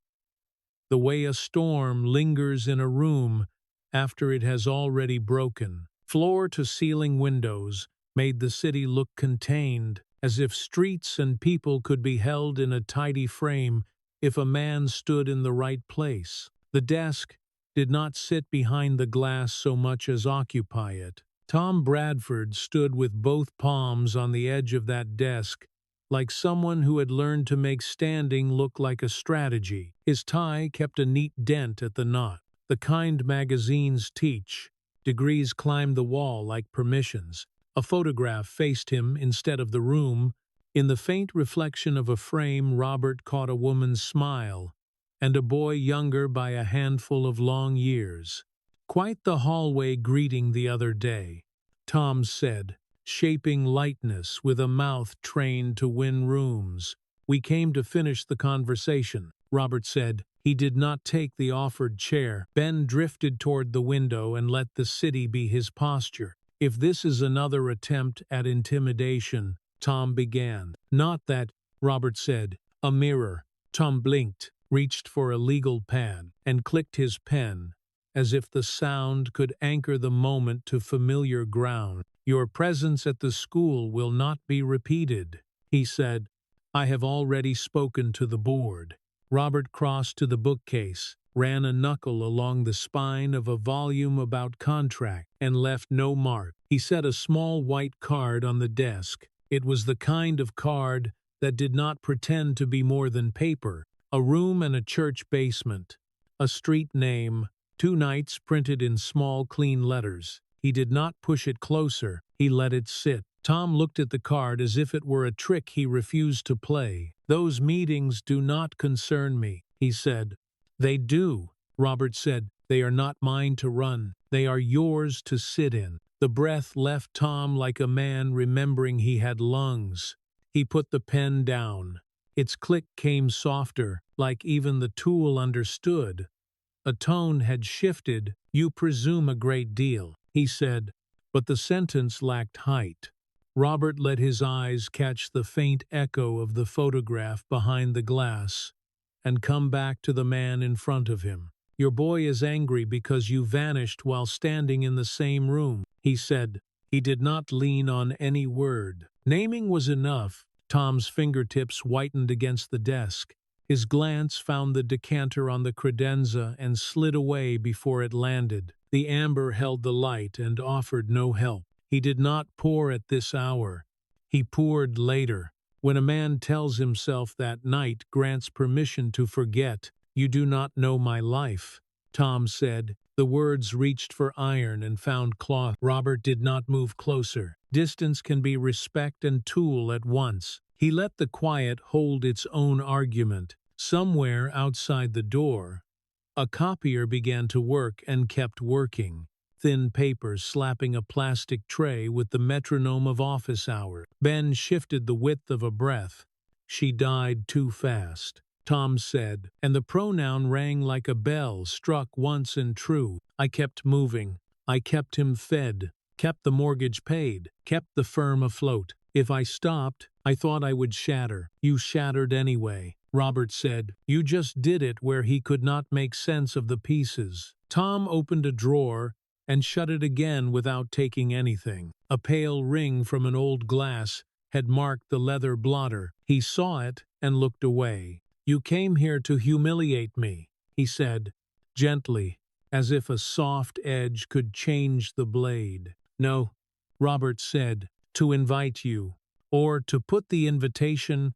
the way a storm lingers in a room after it has already broken. Floor-to-ceiling windows made the city look contained, as if streets and people could be held in a tidy frame if a man stood in the right place. The desk did not sit behind the glass so much as occupy it. Tom Bradford stood with both palms on the edge of that desk, like someone who had learned to make standing look like a strategy. His tie kept a neat dent at the knot. The kind magazines teach. Degrees climbed the wall like permissions. A photograph faced him instead of the room. In the faint reflection of a frame, Robert caught a woman's smile, and a boy younger by a handful of long years. Quite the hallway greeting the other day, Tom said, shaping lightness with a mouth trained to win rooms. We came to finish the conversation, Robert said. He did not take the offered chair. Ben drifted toward the window and let the city be his posture. If this is another attempt at intimidation, Tom began. Not that, Robert said. A mirror. Tom blinked, reached for a legal pad, and clicked his pen, as if the sound could anchor the moment to familiar ground. Your presence at the school will not be repeated, he said. I have already spoken to the board. Robert crossed to the bookcase, ran a knuckle along the spine of a volume about contract, and left no mark. He set a small white card on the desk. It was the kind of card that did not pretend to be more than paper. A room and a church basement. A street name. 2 nights printed in small, clean letters. He did not push it closer. He let it sit. Tom looked at the card as if it were a trick he refused to play. Those meetings do not concern me, he said. They do, Robert said. They are not mine to run. They are yours to sit in. The breath left Tom like a man remembering he had lungs. He put the pen down. Its click came softer, like even the tool understood. A tone had shifted. You presume a great deal, he said, but the sentence lacked height. Robert let his eyes catch the faint echo of the photograph behind the glass and come back to the man in front of him. Your boy is angry because you vanished while standing in the same room, he said. He did not lean on any word. Naming was enough. Tom's fingertips whitened against the desk. His glance found the decanter on the credenza and slid away before it landed. The amber held the light and offered no help. He did not pour at this hour. He poured later. When a man tells himself that night grants permission to forget, you do not know my life, Tom said. The words reached for iron and found cloth. Robert did not move closer. Distance can be respect and tool at once. He let the quiet hold its own argument. Somewhere outside the door, a copier began to work and kept working. Thin paper slapping a plastic tray with the metronome of office hours. Ben shifted the width of a breath. She died too fast, Tom said, and the pronoun rang like a bell struck once and true. I kept moving. I kept him fed, kept the mortgage paid, kept the firm afloat. If I stopped, I thought I would shatter. You shattered anyway, Robert said. You just did it where he could not make sense of the pieces. Tom opened a drawer and shut it again without taking anything. A pale ring from an old glass had marked the leather blotter. He saw it and looked away. You came here to humiliate me, he said, gently, as if a soft edge could change the blade. No, Robert said, to invite you, or to put the invitation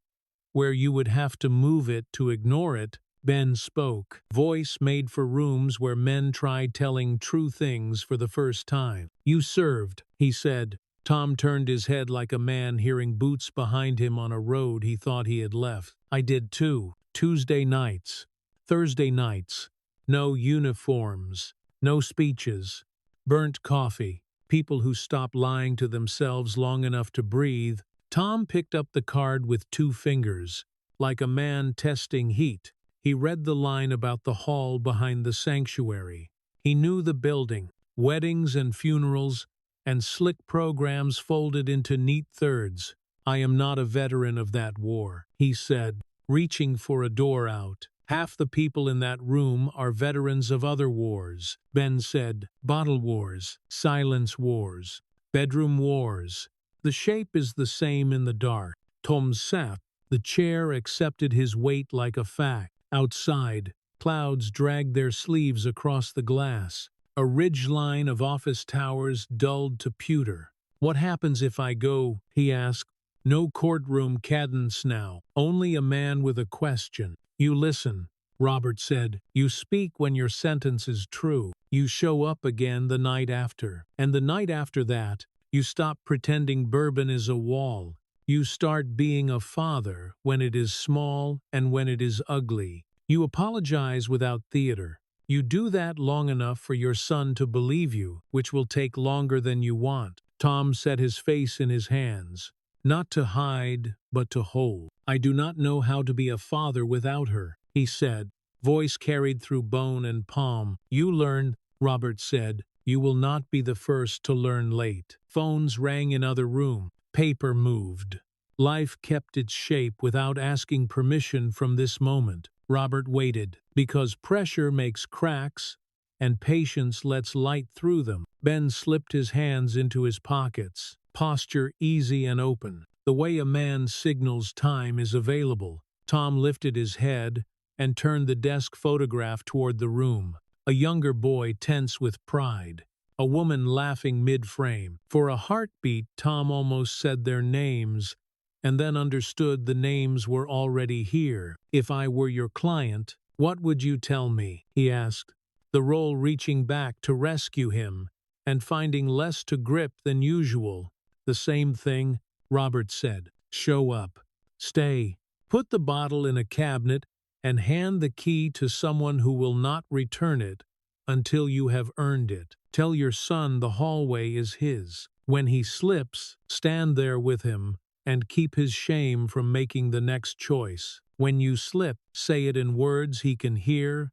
where you would have to move it to ignore it. Ben spoke, voice made for rooms where men tried telling true things for the first time. You served, he said. Tom turned his head like a man hearing boots behind him on a road he thought he had left. I did too. Tuesday nights, Thursday nights, no uniforms, no speeches, burnt coffee, people who stopped lying to themselves long enough to breathe. Tom picked up the card with 2 fingers, like a man testing heat. He read the line about the hall behind the sanctuary. He knew the building, weddings and funerals, and slick programs folded into neat thirds. I am not a veteran of that war, he said, reaching for a door out. Half the people in that room are veterans of other wars, Ben said. Bottle wars, silence wars, bedroom wars. The shape is the same in the dark. Tom sat. The chair accepted his weight like a fact. Outside, clouds dragged their sleeves across the glass. A ridgeline of office towers dulled to pewter. "What happens if I go?" he asked. No courtroom cadence now, only a man with a question. "You listen," Robert said. "You speak when your sentence is true. You show up again the night after. And the night after that, you stop pretending bourbon is a wall. You start being a father when it is small and when it is ugly. You apologize without theater. You do that long enough for your son to believe you, which will take longer than you want." Tom set his face in his hands. "Not to hide, but to hold. I do not know how to be a father without her," he said, voice carried through bone and palm. "You learn," Robert said. "You will not be the first to learn late." Phones rang in other room. Paper moved. Life kept its shape without asking permission from this moment. Robert waited, because pressure makes cracks, and patience lets light through them. Ben slipped his hands into his pockets, posture easy and open. The way a man signals time is available. Tom lifted his head and turned the desk photograph toward the room. A younger boy tense with pride. A woman laughing mid-frame. For a heartbeat, Tom almost said their names, and then understood the names were already here. "If I were your client, what would you tell me?" he asked, the role reaching back to rescue him, and finding less to grip than usual. "The same thing," Robert said. "Show up. Stay. Put the bottle in a cabinet and hand the key to someone who will not return it until you have earned it. Tell your son the hallway is his. When he slips, stand there with him and keep his shame from making the next choice. When you slip, say it in words he can hear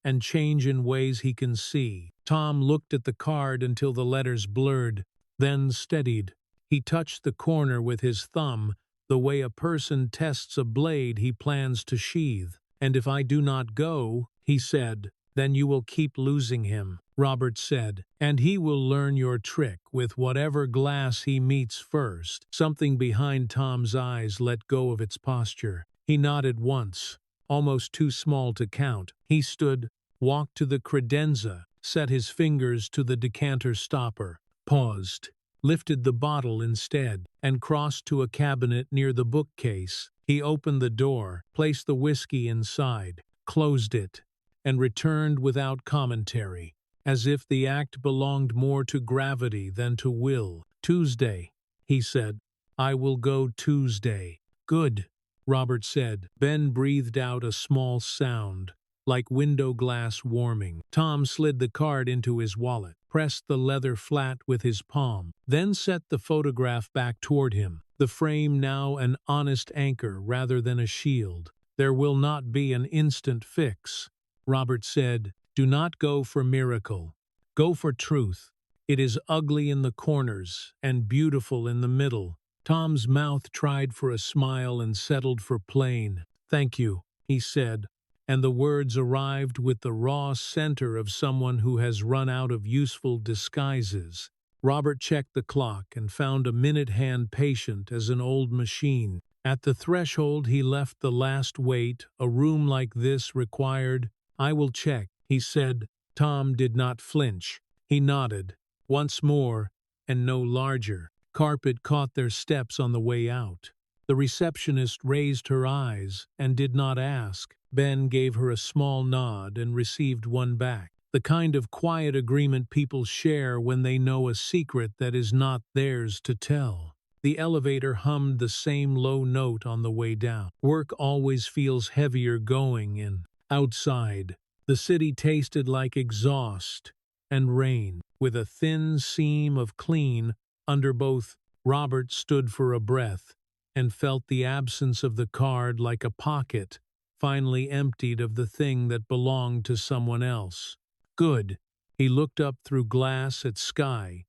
and change in ways he can see." Tom looked at the card until the letters blurred, then steadied. He touched the corner with his thumb, the way a person tests a blade he plans to sheathe. "And if I do not go," he said, "then you will keep losing him," Robert said, "and he will learn your trick with whatever glass he meets first." Something behind Tom's eyes let go of its posture. He nodded once, almost too small to count. He stood, walked to the credenza, set his fingers to the decanter stopper, paused, lifted the bottle instead, and crossed to a cabinet near the bookcase. He opened the door, placed the whiskey inside, closed it, and returned without commentary, as if the act belonged more to gravity than to will. "Tuesday," he said. "I will go Tuesday." "Good," Robert said. Ben breathed out a small sound, like window glass warming. Tom slid the card into his wallet, pressed the leather flat with his palm, then set the photograph back toward him, the frame now an honest anchor rather than a shield. "There will not be an instant fix," Robert said. "Do not go for miracle. Go for truth. It is ugly in the corners and beautiful in the middle." Tom's mouth tried for a smile and settled for plain. "Thank you," he said, and the words arrived with the raw center of someone who has run out of useful disguises. Robert checked the clock and found a minute hand patient as an old machine. At the threshold he left the last wait a room like this required. "I will check," he said. Tom did not flinch. He nodded. Once more, and no larger. Carpet caught their steps on the way out. The receptionist raised her eyes and did not ask. Ben gave her a small nod and received one back. The kind of quiet agreement people share when they know a secret that is not theirs to tell. The elevator hummed the same low note on the way down. Work always feels heavier going in. Outside, the city tasted like exhaust and rain, with a thin seam of clean under both. Robert stood for a breath and felt the absence of the card like a pocket finally emptied of the thing that belonged to someone else. Good. He looked up through glass at sky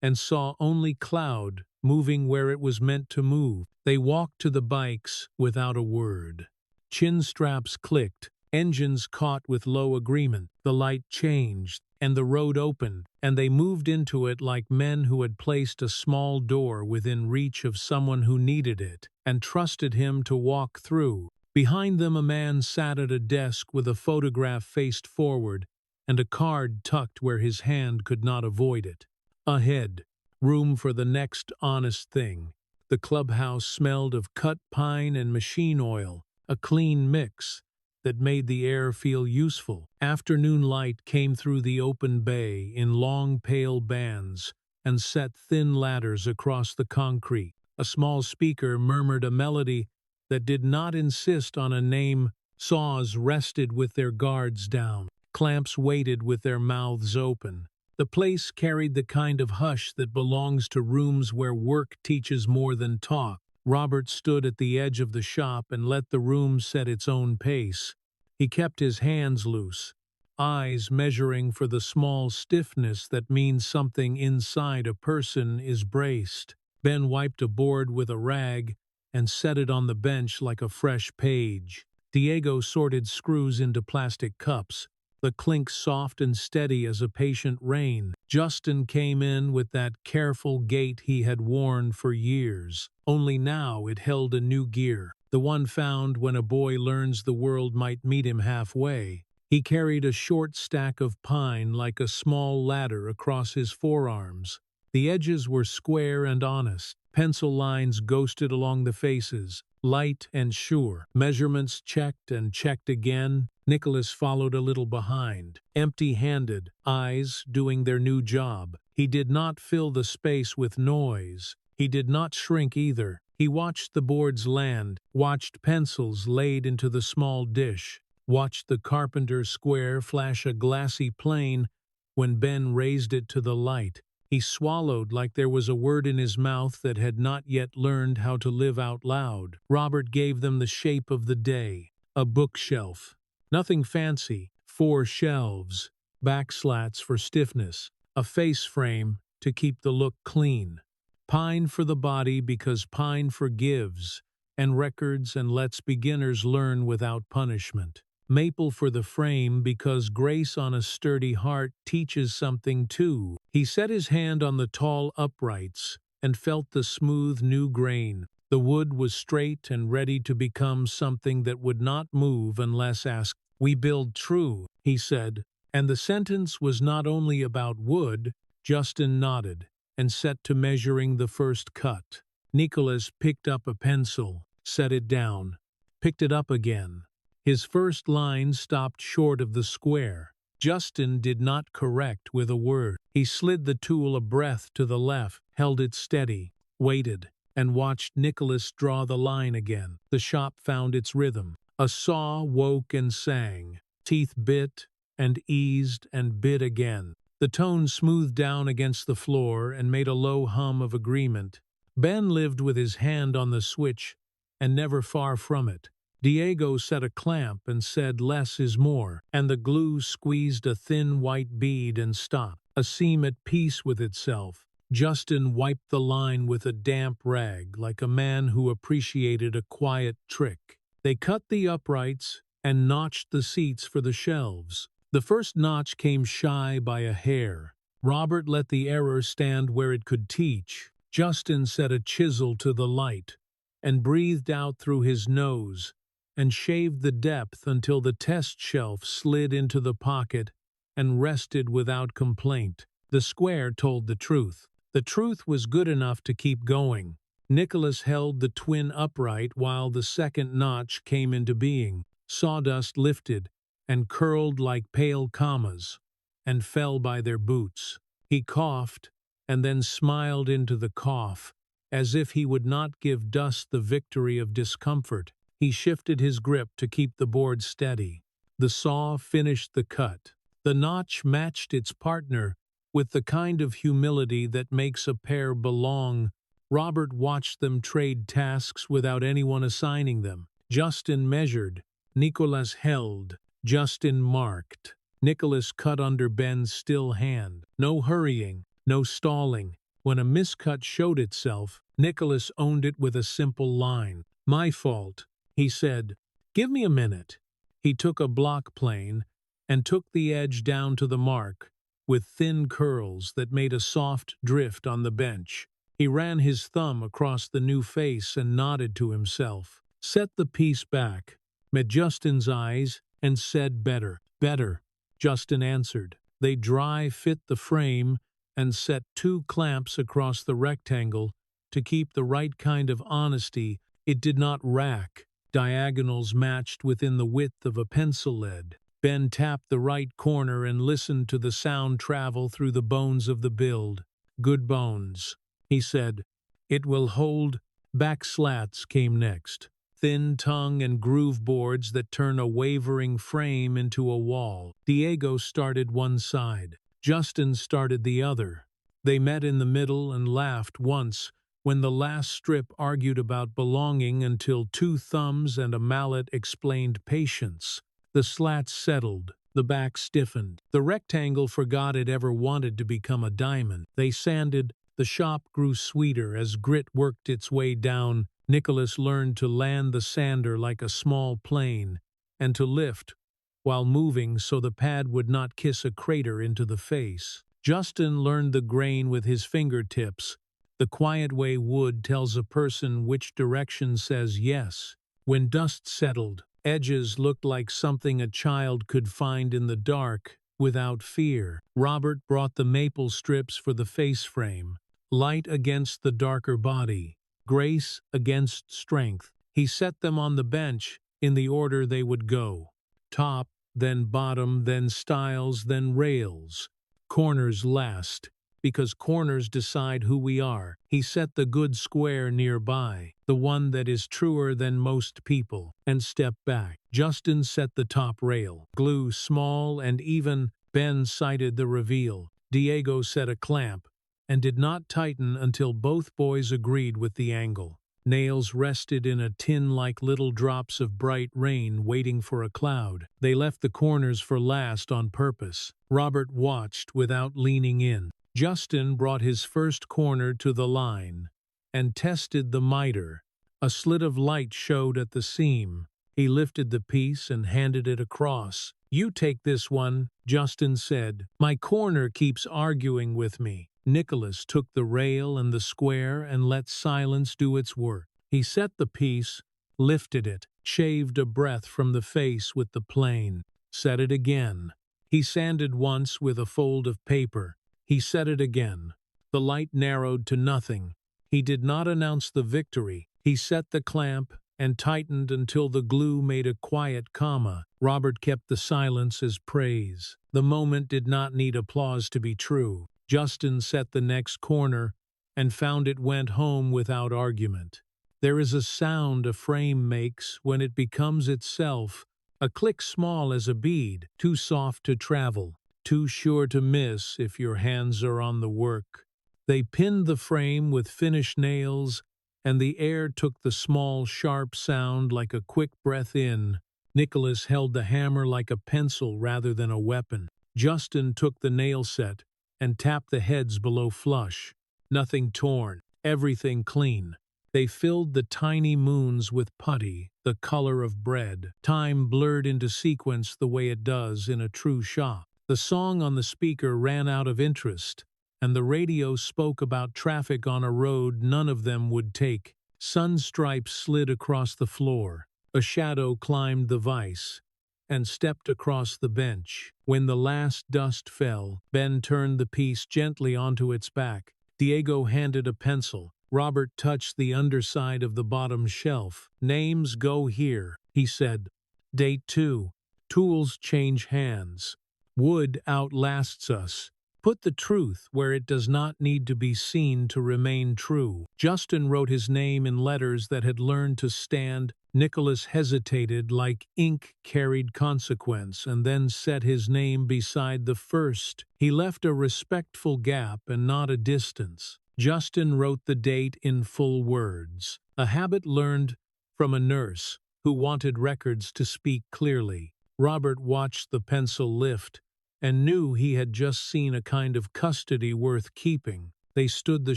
and saw only cloud moving where it was meant to move. They walked to the bikes without a word. Chin straps clicked, engines caught with low agreement. The light changed, and the road opened, and they moved into it like men who had placed a small door within reach of someone who needed it, and trusted him to walk through. Behind them a man sat at a desk with a photograph faced forward, and a card tucked where his hand could not avoid it. Ahead, room for the next honest thing. The clubhouse smelled of cut pine and machine oil, a clean mix that made the air feel useful. Afternoon light came through the open bay in long pale bands and set thin ladders across the concrete. A small speaker murmured a melody that did not insist on a name. Saws rested with their guards down. Clamps waited with their mouths open. The place carried the kind of hush that belongs to rooms where work teaches more than talk. Robert stood at the edge of the shop and let the room set its own pace. He kept his hands loose, eyes measuring for the small stiffness that means something inside a person is braced. Ben wiped a board with a rag and set it on the bench like a fresh page. Diego sorted screws into plastic cups, the clink soft and steady as a patient rain. Justin came in with that careful gait he had worn for years, only now it held a new gear, the one found when a boy learns the world might meet him halfway. He carried a short stack of pine like a small ladder across his forearms. The edges were square and honest, pencil lines ghosted along the faces, light and sure. Measurements checked and checked again. Nicholas followed a little behind, empty-handed, eyes doing their new job. He did not fill the space with noise. He did not shrink either. He watched the boards land, watched pencils laid into the small dish, watched the carpenter's square flash a glassy plane when Ben raised it to the light. He swallowed like there was a word in his mouth that had not yet learned how to live out loud. Robert gave them the shape of the day, a bookshelf. Nothing fancy, 4 shelves, backslats for stiffness, a face frame to keep the look clean. Pine for the body because pine forgives, and records and lets beginners learn without punishment. Maple for the frame because grace on a sturdy heart teaches something too. He set his hand on the tall uprights and felt the smooth new grain. The wood was straight and ready to become something that would not move unless asked. "We build true," he said, and the sentence was not only about wood. Justin nodded and set to measuring the first cut. Nicholas picked up a pencil, set it down, picked it up again. His first line stopped short of the square. Justin did not correct with a word. He slid the tool a breath to the left, held it steady, waited, and watched Nicholas draw the line again. The shop found its rhythm. A saw woke and sang. Teeth bit and eased and bit again. The tone smoothed down against the floor and made a low hum of agreement. Ben lived with his hand on the switch and never far from it. Diego set a clamp and said less is more, and the glue squeezed a thin white bead and stopped, a seam at peace with itself. Justin wiped the line with a damp rag like a man who appreciated a quiet trick. They cut the uprights and notched the seats for the shelves. The first notch came shy by a hair. Robert let the error stand where it could teach. Justin set a chisel to the light and breathed out through his nose and shaved the depth until the test shelf slid into the pocket and rested without complaint. The square told the truth. The truth was good enough to keep going. Nicholas held the twin upright while the second notch came into being. Sawdust lifted and curled like pale commas and fell by their boots. He coughed and then smiled into the cough, as if he would not give dust the victory of discomfort. He shifted his grip to keep the board steady. The saw finished the cut. The notch matched its partner with the kind of humility that makes a pair belong. Robert watched them trade tasks without anyone assigning them. Justin measured. Nicholas held. Justin marked. Nicholas cut under Ben's still hand. No hurrying, no stalling. When a miscut showed itself, Nicholas owned it with a simple line. "My fault," he said. "Give me a minute." He took a block plane and took the edge down to the mark, with thin curls that made a soft drift on the bench. He ran his thumb across the new face and nodded to himself. Set the piece back, met Justin's eyes, and said, "Better, better." Justin answered. They dry fit the frame and set 2 clamps across the rectangle to keep the right kind of honesty. It did not rack. Diagonals matched within the width of a pencil lead. Ben tapped the right corner and listened to the sound travel through the bones of the build. Good bones, he said. It will hold. Back slats came next. Thin tongue and groove boards that turn a wavering frame into a wall. Diego started one side. Justin started the other. They met in the middle and laughed once when the last strip argued about belonging until 2 thumbs and a mallet explained patience. The slats settled. The back stiffened. The rectangle forgot it ever wanted to become a diamond. They sanded. The shop grew sweeter as grit worked its way down. Nicholas learned to land the sander like a small plane and to lift while moving so the pad would not kiss a crater into the face. Justin learned the grain with his fingertips, the quiet way wood tells a person which direction says yes. When dust settled, edges looked like something a child could find in the dark without fear. Robert brought the maple strips for the face frame, light against the darker body, grace against strength. He set them on the bench in the order they would go. Top, then bottom, then stiles, then rails. Corners last, because corners decide who we are. He set the good square nearby, the one that is truer than most people, and stepped back. Justin set the top rail. Glue small and even. Ben sighted the reveal. Diego set a clamp, and did not tighten until both boys agreed with the angle. Nails rested in a tin like little drops of bright rain waiting for a cloud. They left the corners for last on purpose. Robert watched without leaning in. Justin brought his first corner to the line and tested the miter. A slit of light showed at the seam. He lifted the piece and handed it across. "You take this one," Justin said. "My corner keeps arguing with me." Nicholas took the rail and the square and let silence do its work. He set the piece, lifted it, shaved a breath from the face with the plane, set it again. He sanded once with a fold of paper. He set it again. The light narrowed to nothing. He did not announce the victory. He set the clamp and tightened until the glue made a quiet comma. Robert kept the silence as praise. The moment did not need applause to be true. Justin set the next corner and found it went home without argument. There is a sound a frame makes when it becomes itself, a click small as a bead, too soft to travel, too sure to miss if your hands are on the work. They pinned the frame with finished nails, and the air took the small, sharp sound like a quick breath in. Nicholas held the hammer like a pencil rather than a weapon. Justin took the nail set and tapped the heads below flush. Nothing torn, everything clean. They filled the tiny moons with putty, the color of bread. Time blurred into sequence the way it does in a true shop. The song on the speaker ran out of interest, and the radio spoke about traffic on a road none of them would take. Sun stripes slid across the floor. A shadow climbed the vise and stepped across the bench. When the last dust fell, Ben turned the piece gently onto its back. Diego handed a pencil. Robert touched the underside of the bottom shelf. "Names go here," he said. "Date 2. Tools change hands. Wood outlasts us. Put the truth where it does not need to be seen to remain true." Justin wrote his name in letters that had learned to stand. Nicholas hesitated like ink carried consequence and then set his name beside the first. He left a respectful gap and not a distance. Justin wrote the date in full words, a habit learned from a nurse who wanted records to speak clearly. Robert watched the pencil lift and knew he had just seen a kind of custody worth keeping. They stood the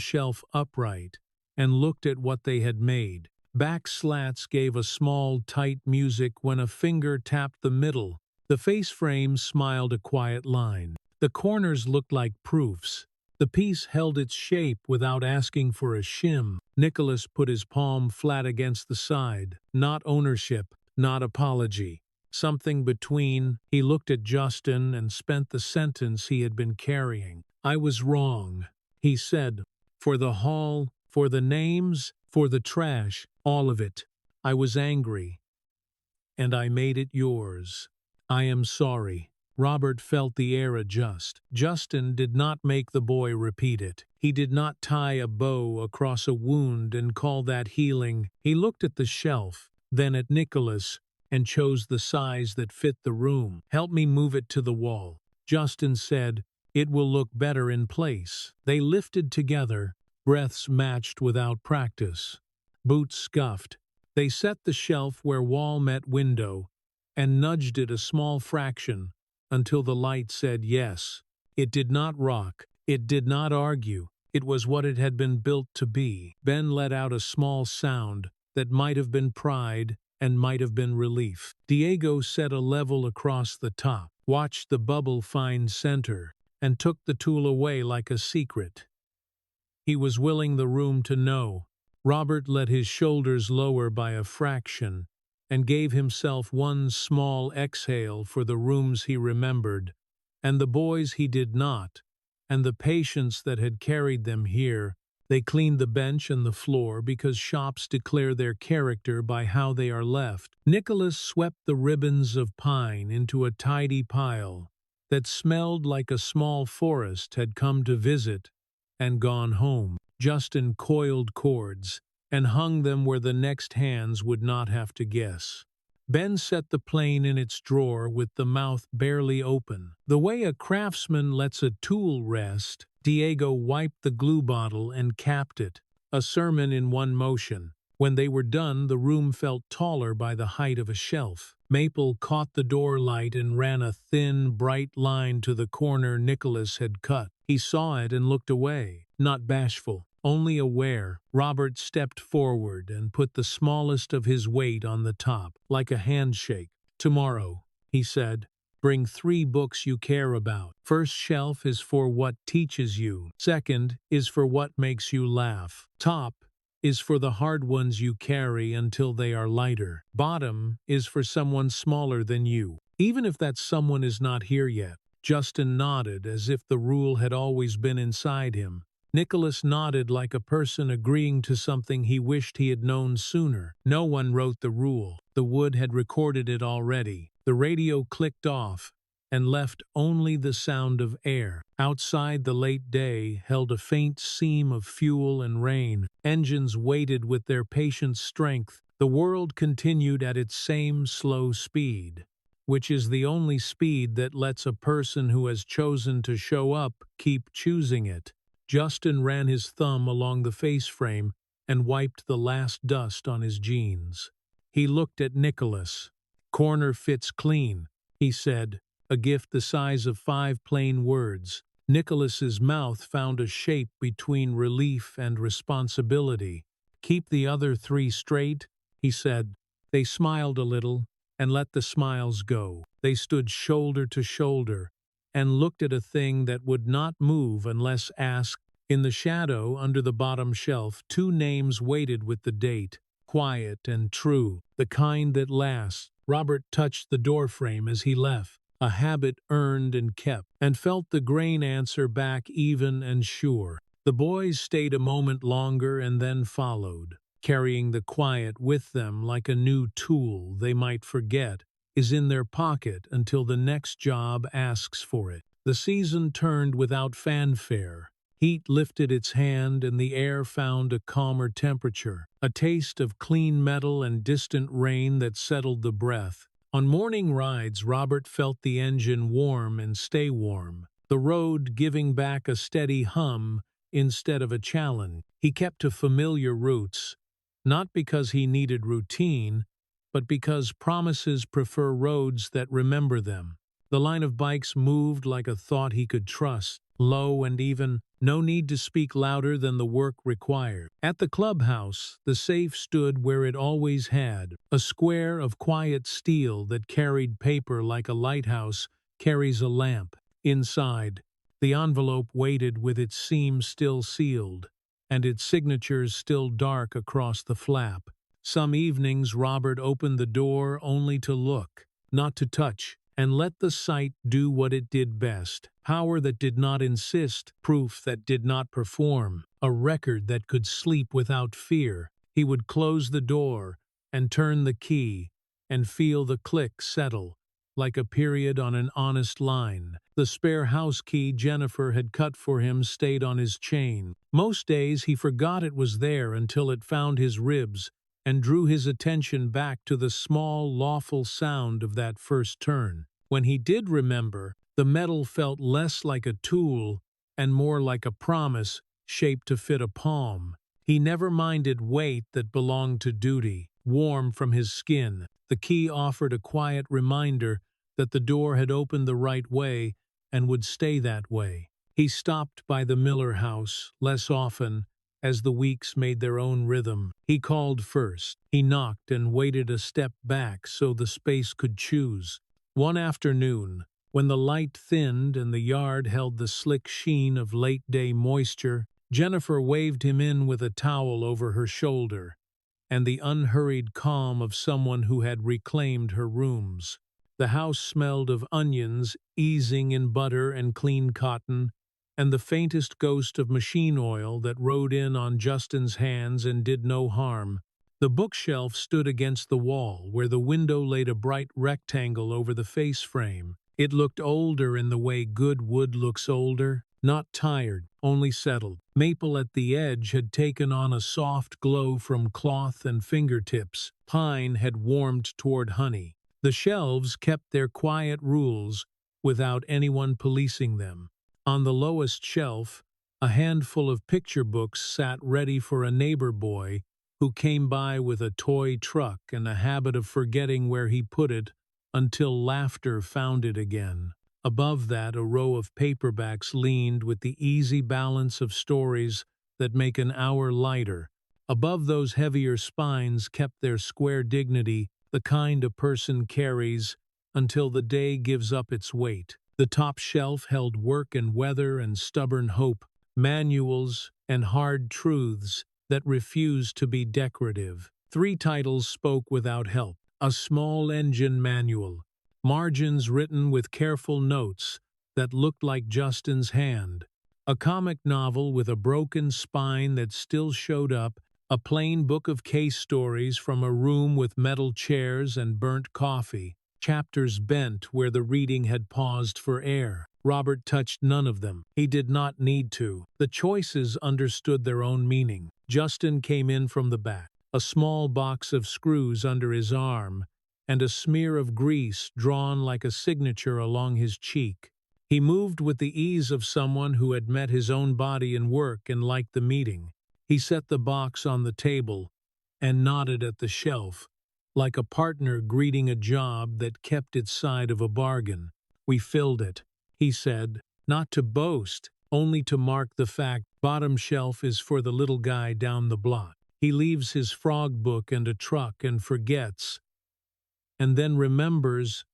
shelf upright and looked at what they had made. Back slats gave a small, tight music when a finger tapped the middle. The face frame smiled a quiet line. The corners looked like proofs. The piece held its shape without asking for a shim. Nicholas put his palm flat against the side. Not ownership, not apology. Something between. He looked at Justin and spent the sentence he had been carrying. I was wrong, he said. For the hall, for the names, for the trash, all of it. I was angry, and I made it yours. I am sorry. Robert felt the air adjust. Justin did not make the boy repeat it. He did not tie a bow across a wound and call that healing. He looked at the shelf, then at Nicholas, and chose the size that fit the room. Help me move it to the wall. Justin said, it will look better in place. They lifted together, breaths matched without practice. Boots scuffed. They set the shelf where wall met window and nudged it a small fraction until the light said yes. It did not rock. It did not argue. It was what it had been built to be. Ben let out a small sound that might have been pride and might have been relief. Diego set a level across the top, watched the bubble find center, and took the tool away like a secret. He was willing the room to know. Robert let his shoulders lower by a fraction and gave himself one small exhale for the rooms he remembered, and the boys he did not, and the patience that had carried them here. They cleaned the bench and the floor because shops declare their character by how they are left. Nicholas swept the ribbons of pine into a tidy pile that smelled like a small forest had come to visit and gone home. Justin coiled cords and hung them where the next hands would not have to guess. Ben set the plane in its drawer with the mouth barely open. The way a craftsman lets a tool rest, Diego wiped the glue bottle and capped it, a sermon in one motion. When they were done, the room felt taller by the height of a shelf. Maple caught the door light and ran a thin, bright line to the corner Nicholas had cut. He saw it and looked away, not bashful, only aware. Robert stepped forward and put the smallest of his weight on the top, like a handshake. Tomorrow, he said, bring 3 books you care about. First shelf is for what teaches you. Second is for what makes you laugh. Top is for the hard ones you carry until they are lighter. Bottom is for someone smaller than you, even if that someone is not here yet. Justin nodded as if the rule had always been inside him. Nicholas nodded like a person agreeing to something he wished he had known sooner. No one wrote the rule. The wood had recorded it already. The radio clicked off and left only the sound of air. Outside, the late day held a faint seam of fuel and rain. Engines waited with their patient strength. The world continued at its same slow speed, which is the only speed that lets a person who has chosen to show up keep choosing it. Justin ran his thumb along the face frame and wiped the last dust on his jeans. He looked at Nicholas. Corner fits clean, he said, a gift the size of 5 plain words. Nicholas's mouth found a shape between relief and responsibility. Keep the other 3 straight, he said. They smiled a little and let the smiles go. They stood shoulder to shoulder and looked at a thing that would not move unless asked. In the shadow under the bottom shelf, 2 names waited with the date, quiet and true, the kind that lasts. Robert touched the doorframe as he left, a habit earned and kept, and felt the grain answer back even and sure. The boys stayed a moment longer and then followed, carrying the quiet with them like a new tool they might forget is in their pocket until the next job asks for it. The season turned without fanfare. Heat lifted its hand and the air found a calmer temperature, a taste of clean metal and distant rain that settled the breath. On morning rides, Robert felt the engine warm and stay warm, the road giving back a steady hum instead of a challenge. He kept to familiar routes, not because he needed routine, but because promises prefer roads that remember them. The line of bikes moved like a thought he could trust, low and even, no need to speak louder than the work required. At the clubhouse, the safe stood where it always had, a square of quiet steel that carried paper like a lighthouse carries a lamp. Inside, the envelope waited with its seam still sealed, and its signatures still dark across the flap. Some evenings Robert opened the door only to look. not to touch, and let the sight do what it did best. Power that did not insist, proof that did not perform, a record that could sleep without fear. He would close the door and turn the key and feel the click settle, like a period on an honest line. The spare house key Jennifer had cut for him stayed on his chain. Most days he forgot it was there until it found his ribs and drew his attention back to the small, lawful sound of that first turn. When he did remember, the metal felt less like a tool and more like a promise shaped to fit a palm. He never minded weight that belonged to duty. Warm from his skin, the key offered a quiet reminder that the door had opened the right way and would stay that way. He stopped by the Miller house less often as the weeks made their own rhythm. He called first. He knocked and waited a step back so the space could choose. One afternoon, when the light thinned and the yard held the slick sheen of late-day moisture, Jennifer waved him in with a towel over her shoulder and the unhurried calm of someone who had reclaimed her rooms. The house smelled of onions easing in butter and clean cotton, and the faintest ghost of machine oil that rode in on Justin's hands and did no harm. The bookshelf stood against the wall, where the window laid a bright rectangle over the face frame. It looked older in the way good wood looks older, not tired, only settled. Maple at the edge had taken on a soft glow from cloth and fingertips. Pine had warmed toward honey. The shelves kept their quiet rules without anyone policing them. On the lowest shelf, a handful of picture books sat ready for a neighbor boy who came by with a toy truck and a habit of forgetting where he put it until laughter found it again. Above that, a row of paperbacks leaned with the easy balance of stories that make an hour lighter. Above those heavier spines kept their square dignity, the kind a person carries until the day gives up its weight. The top shelf held work and weather and stubborn hope, manuals and hard truths that refused to be decorative. 3 titles spoke without help. A small engine manual, margins written with careful notes that looked like Justin's hand. A comic novel with a broken spine that still showed up. A plain book of case stories from a room with metal chairs and burnt coffee. Chapters bent where the reading had paused for air. Robert touched none of them. He did not need to. The choices understood their own meaning. Justin came in from the back, a small box of screws under his arm, and a smear of grease drawn like a signature along his cheek. He moved with the ease of someone who had met his own body in work and liked the meeting. He set the box on the table and nodded at the shelf, like a partner greeting a job that kept its side of a bargain. "We filled it," he said, not to boast, only to mark the fact. Bottom shelf is for the little guy down the block. He leaves his frog book and a truck and forgets, and then remembers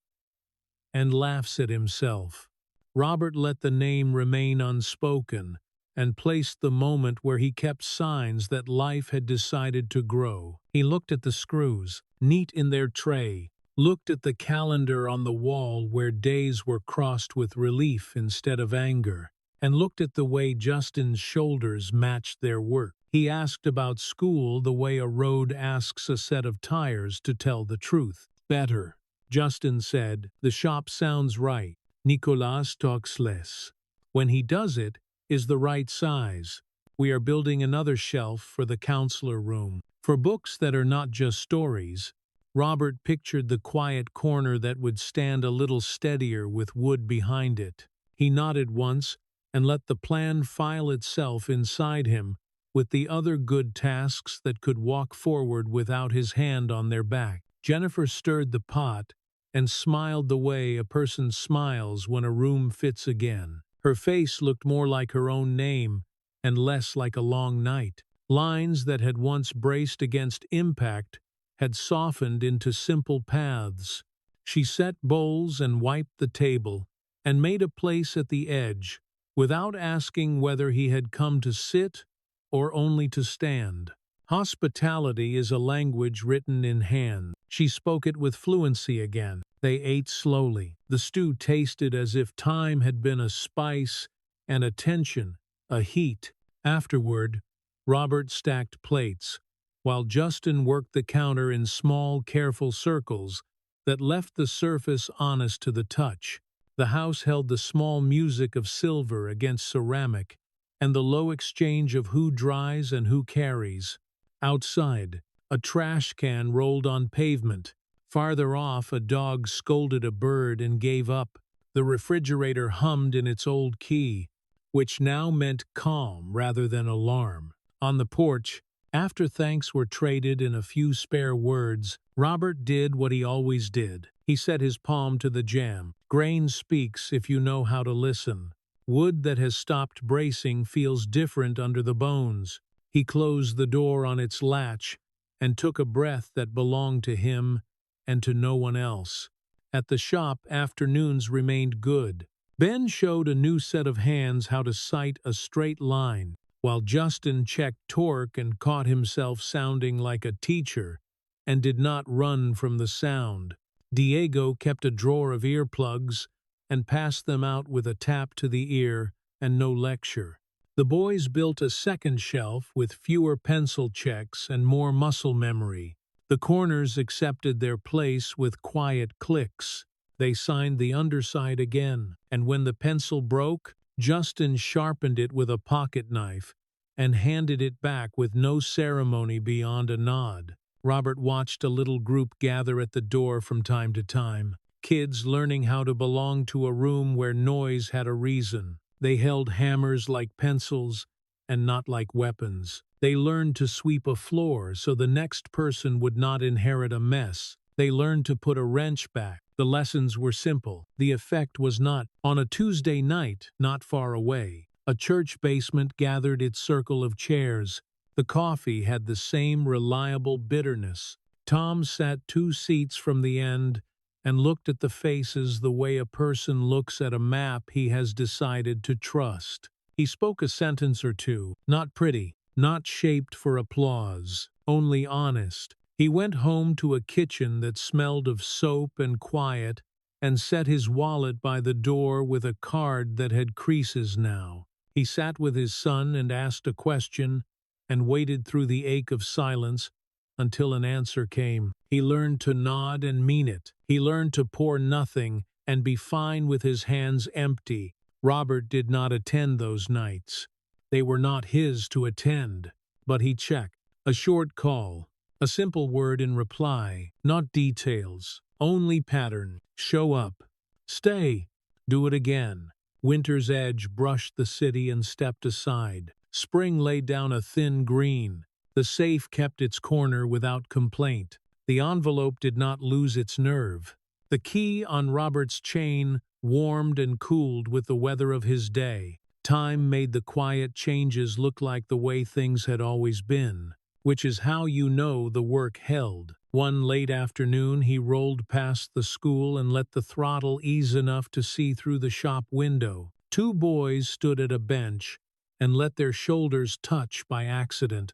and laughs at himself. Robert let the name remain unspoken and placed the moment where he kept signs that life had decided to grow. He looked at the screws, neat in their tray, looked at the calendar on the wall where days were crossed with relief instead of anger, and looked at the way Justin's shoulders matched their work. He asked about school the way a road asks a set of tires to tell the truth. "Better," Justin said. "The shop sounds right. Nicolas talks less. When he does it, is the right size. We are building another shelf for the counselor room. For books that are not just stories." Robert pictured the quiet corner that would stand a little steadier with wood behind it. He nodded once and let the plan file itself inside him with the other good tasks that could walk forward without his hand on their back. Jennifer stirred the pot and smiled the way a person smiles when a room fits again. Her face looked more like her own name and less like a long night. Lines that had once braced against impact had softened into simple paths. She set bowls and wiped the table and made a place at the edge without asking whether he had come to sit or only to stand. Hospitality is a language written in hand. She spoke it with fluency again. They ate slowly. The stew tasted as if time had been a spice and attention, a heat. Afterward, Robert stacked plates, while Justin worked the counter in small, careful circles that left the surface honest to the touch. The house held the small music of silver against ceramic, and the low exchange of who dries and who carries. Outside, a trash can rolled on pavement. Farther off, a dog scolded a bird and gave up. The refrigerator hummed in its old key, which now meant calm rather than alarm. On the porch, after thanks were traded in a few spare words, Robert did what he always did. He set his palm to the jam. Grain speaks if you know how to listen. Wood that has stopped bracing feels different under the bones. He closed the door on its latch and took a breath that belonged to him and to no one else. At the shop, afternoons remained good. Ben showed a new set of hands how to sight a straight line, while Justin checked torque and caught himself sounding like a teacher and did not run from the sound. Diego kept a drawer of earplugs and passed them out with a tap to the ear and no lecture. The boys built a second shelf with fewer pencil checks and more muscle memory. The corners accepted their place with quiet clicks. They signed the underside again, and when the pencil broke, Justin sharpened it with a pocket knife and handed it back with no ceremony beyond a nod. Robert watched a little group gather at the door from time to time, kids learning how to belong to a room where noise had a reason. They held hammers like pencils and not like weapons. They learned to sweep a floor so the next person would not inherit a mess. They learned to put a wrench back. The lessons were simple. The effect was not. On a Tuesday night, not far away, a church basement gathered its circle of chairs. The coffee had the same reliable bitterness. Tom sat 2 seats from the end and looked at the faces the way a person looks at a map he has decided to trust. He spoke a sentence or two, not pretty, not shaped for applause, only honest. He went home to a kitchen that smelled of soap and quiet and set his wallet by the door with a card that had creases now. He sat with his son and asked a question and waited through the ache of silence until an answer came. He learned to nod and mean it. He learned to pour nothing and be fine with his hands empty. Robert did not attend those nights. They were not his to attend, but he checked. A short call, a simple word in reply, not details, only pattern. Show up. Stay. Do it again. Winter's edge brushed the city and stepped aside. Spring laid down a thin green. The safe kept its corner without complaint. The envelope did not lose its nerve. The key on Robert's chain warmed and cooled with the weather of his day. Time made the quiet changes look like the way things had always been, which is how you know the work held. One late afternoon, he rolled past the school and let the throttle ease enough to see through the shop window. 2 boys stood at a bench and let their shoulders touch by accident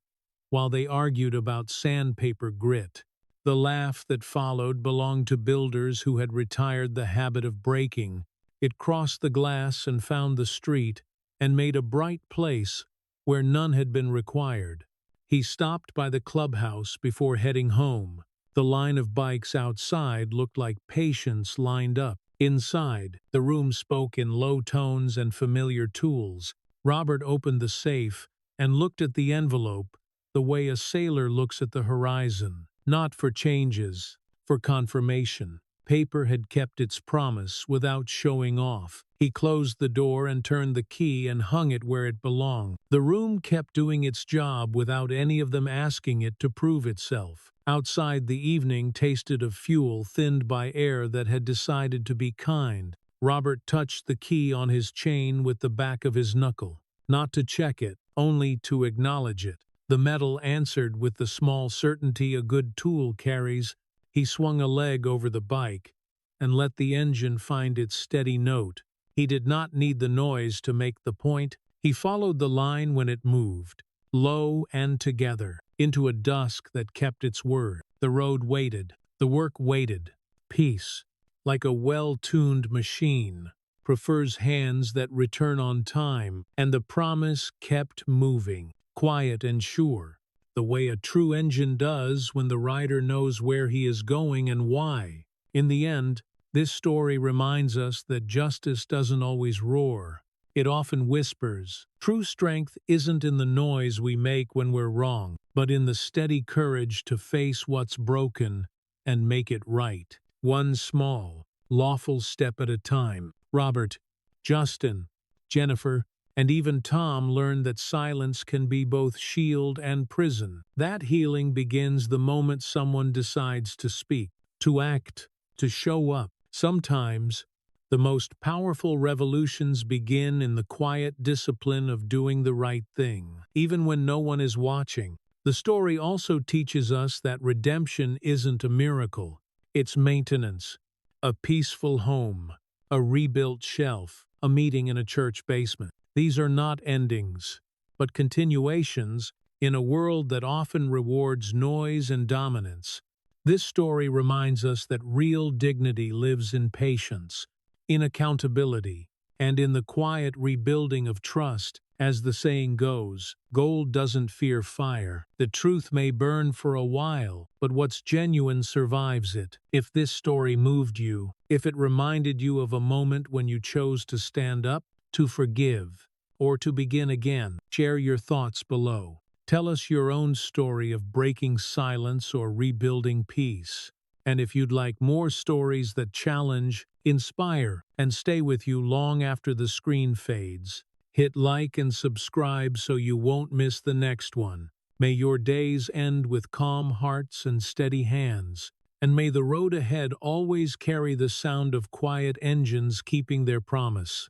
while they argued about sandpaper grit. The laugh that followed belonged to builders who had retired the habit of breaking. It crossed the glass and found the street and made a bright place where none had been required. He stopped by the clubhouse before heading home. The line of bikes outside looked like patients lined up. Inside, the room spoke in low tones and familiar tools. Robert opened the safe and looked at the envelope the way a sailor looks at the horizon. Not for changes, for confirmation. Paper had kept its promise without showing off. He closed the door and turned the key and hung it where it belonged. The room kept doing its job without any of them asking it to prove itself. Outside, the evening tasted of fuel thinned by air that had decided to be kind. Robert touched the key on his chain with the back of his knuckle. Not to check it, only to acknowledge it. The metal answered with the small certainty a good tool carries. He swung a leg over the bike and let the engine find its steady note. He did not need the noise to make the point. He followed the line when it moved, low and together, into a dusk that kept its word. The road waited. The work waited. Peace. like a well-tuned machine, prefers hands that return on time, and the promise kept moving, quiet and sure, the way a true engine does when the rider knows where he is going and why. In the end, this story reminds us that justice doesn't always roar. It often whispers. True strength isn't in the noise we make when we're wrong, but in the steady courage to face what's broken and make it right. One small, lawful step at a time. Robert, Justin, Jennifer, and even Tom learned that silence can be both shield and prison. That healing begins the moment someone decides to speak, to act, to show up. Sometimes, the most powerful revolutions begin in the quiet discipline of doing the right thing, even when no one is watching. The story also teaches us that redemption isn't a miracle, it's maintenance. A peaceful home, a rebuilt shelf, a meeting in a church basement. These are not endings, but continuations in a world that often rewards noise and dominance. This story reminds us that real dignity lives in patience, in accountability, and in the quiet rebuilding of trust. As the saying goes, gold doesn't fear fire. The truth may burn for a while, but what's genuine survives it. If this story moved you, if it reminded you of a moment when you chose to stand up, to forgive, or to begin again, share your thoughts below. Tell us your own story of breaking silence or rebuilding peace. And if you'd like more stories that challenge, inspire, and stay with you long after the screen fades, hit like and subscribe so you won't miss the next one. May your days end with calm hearts and steady hands, and may the road ahead always carry the sound of quiet engines keeping their promise.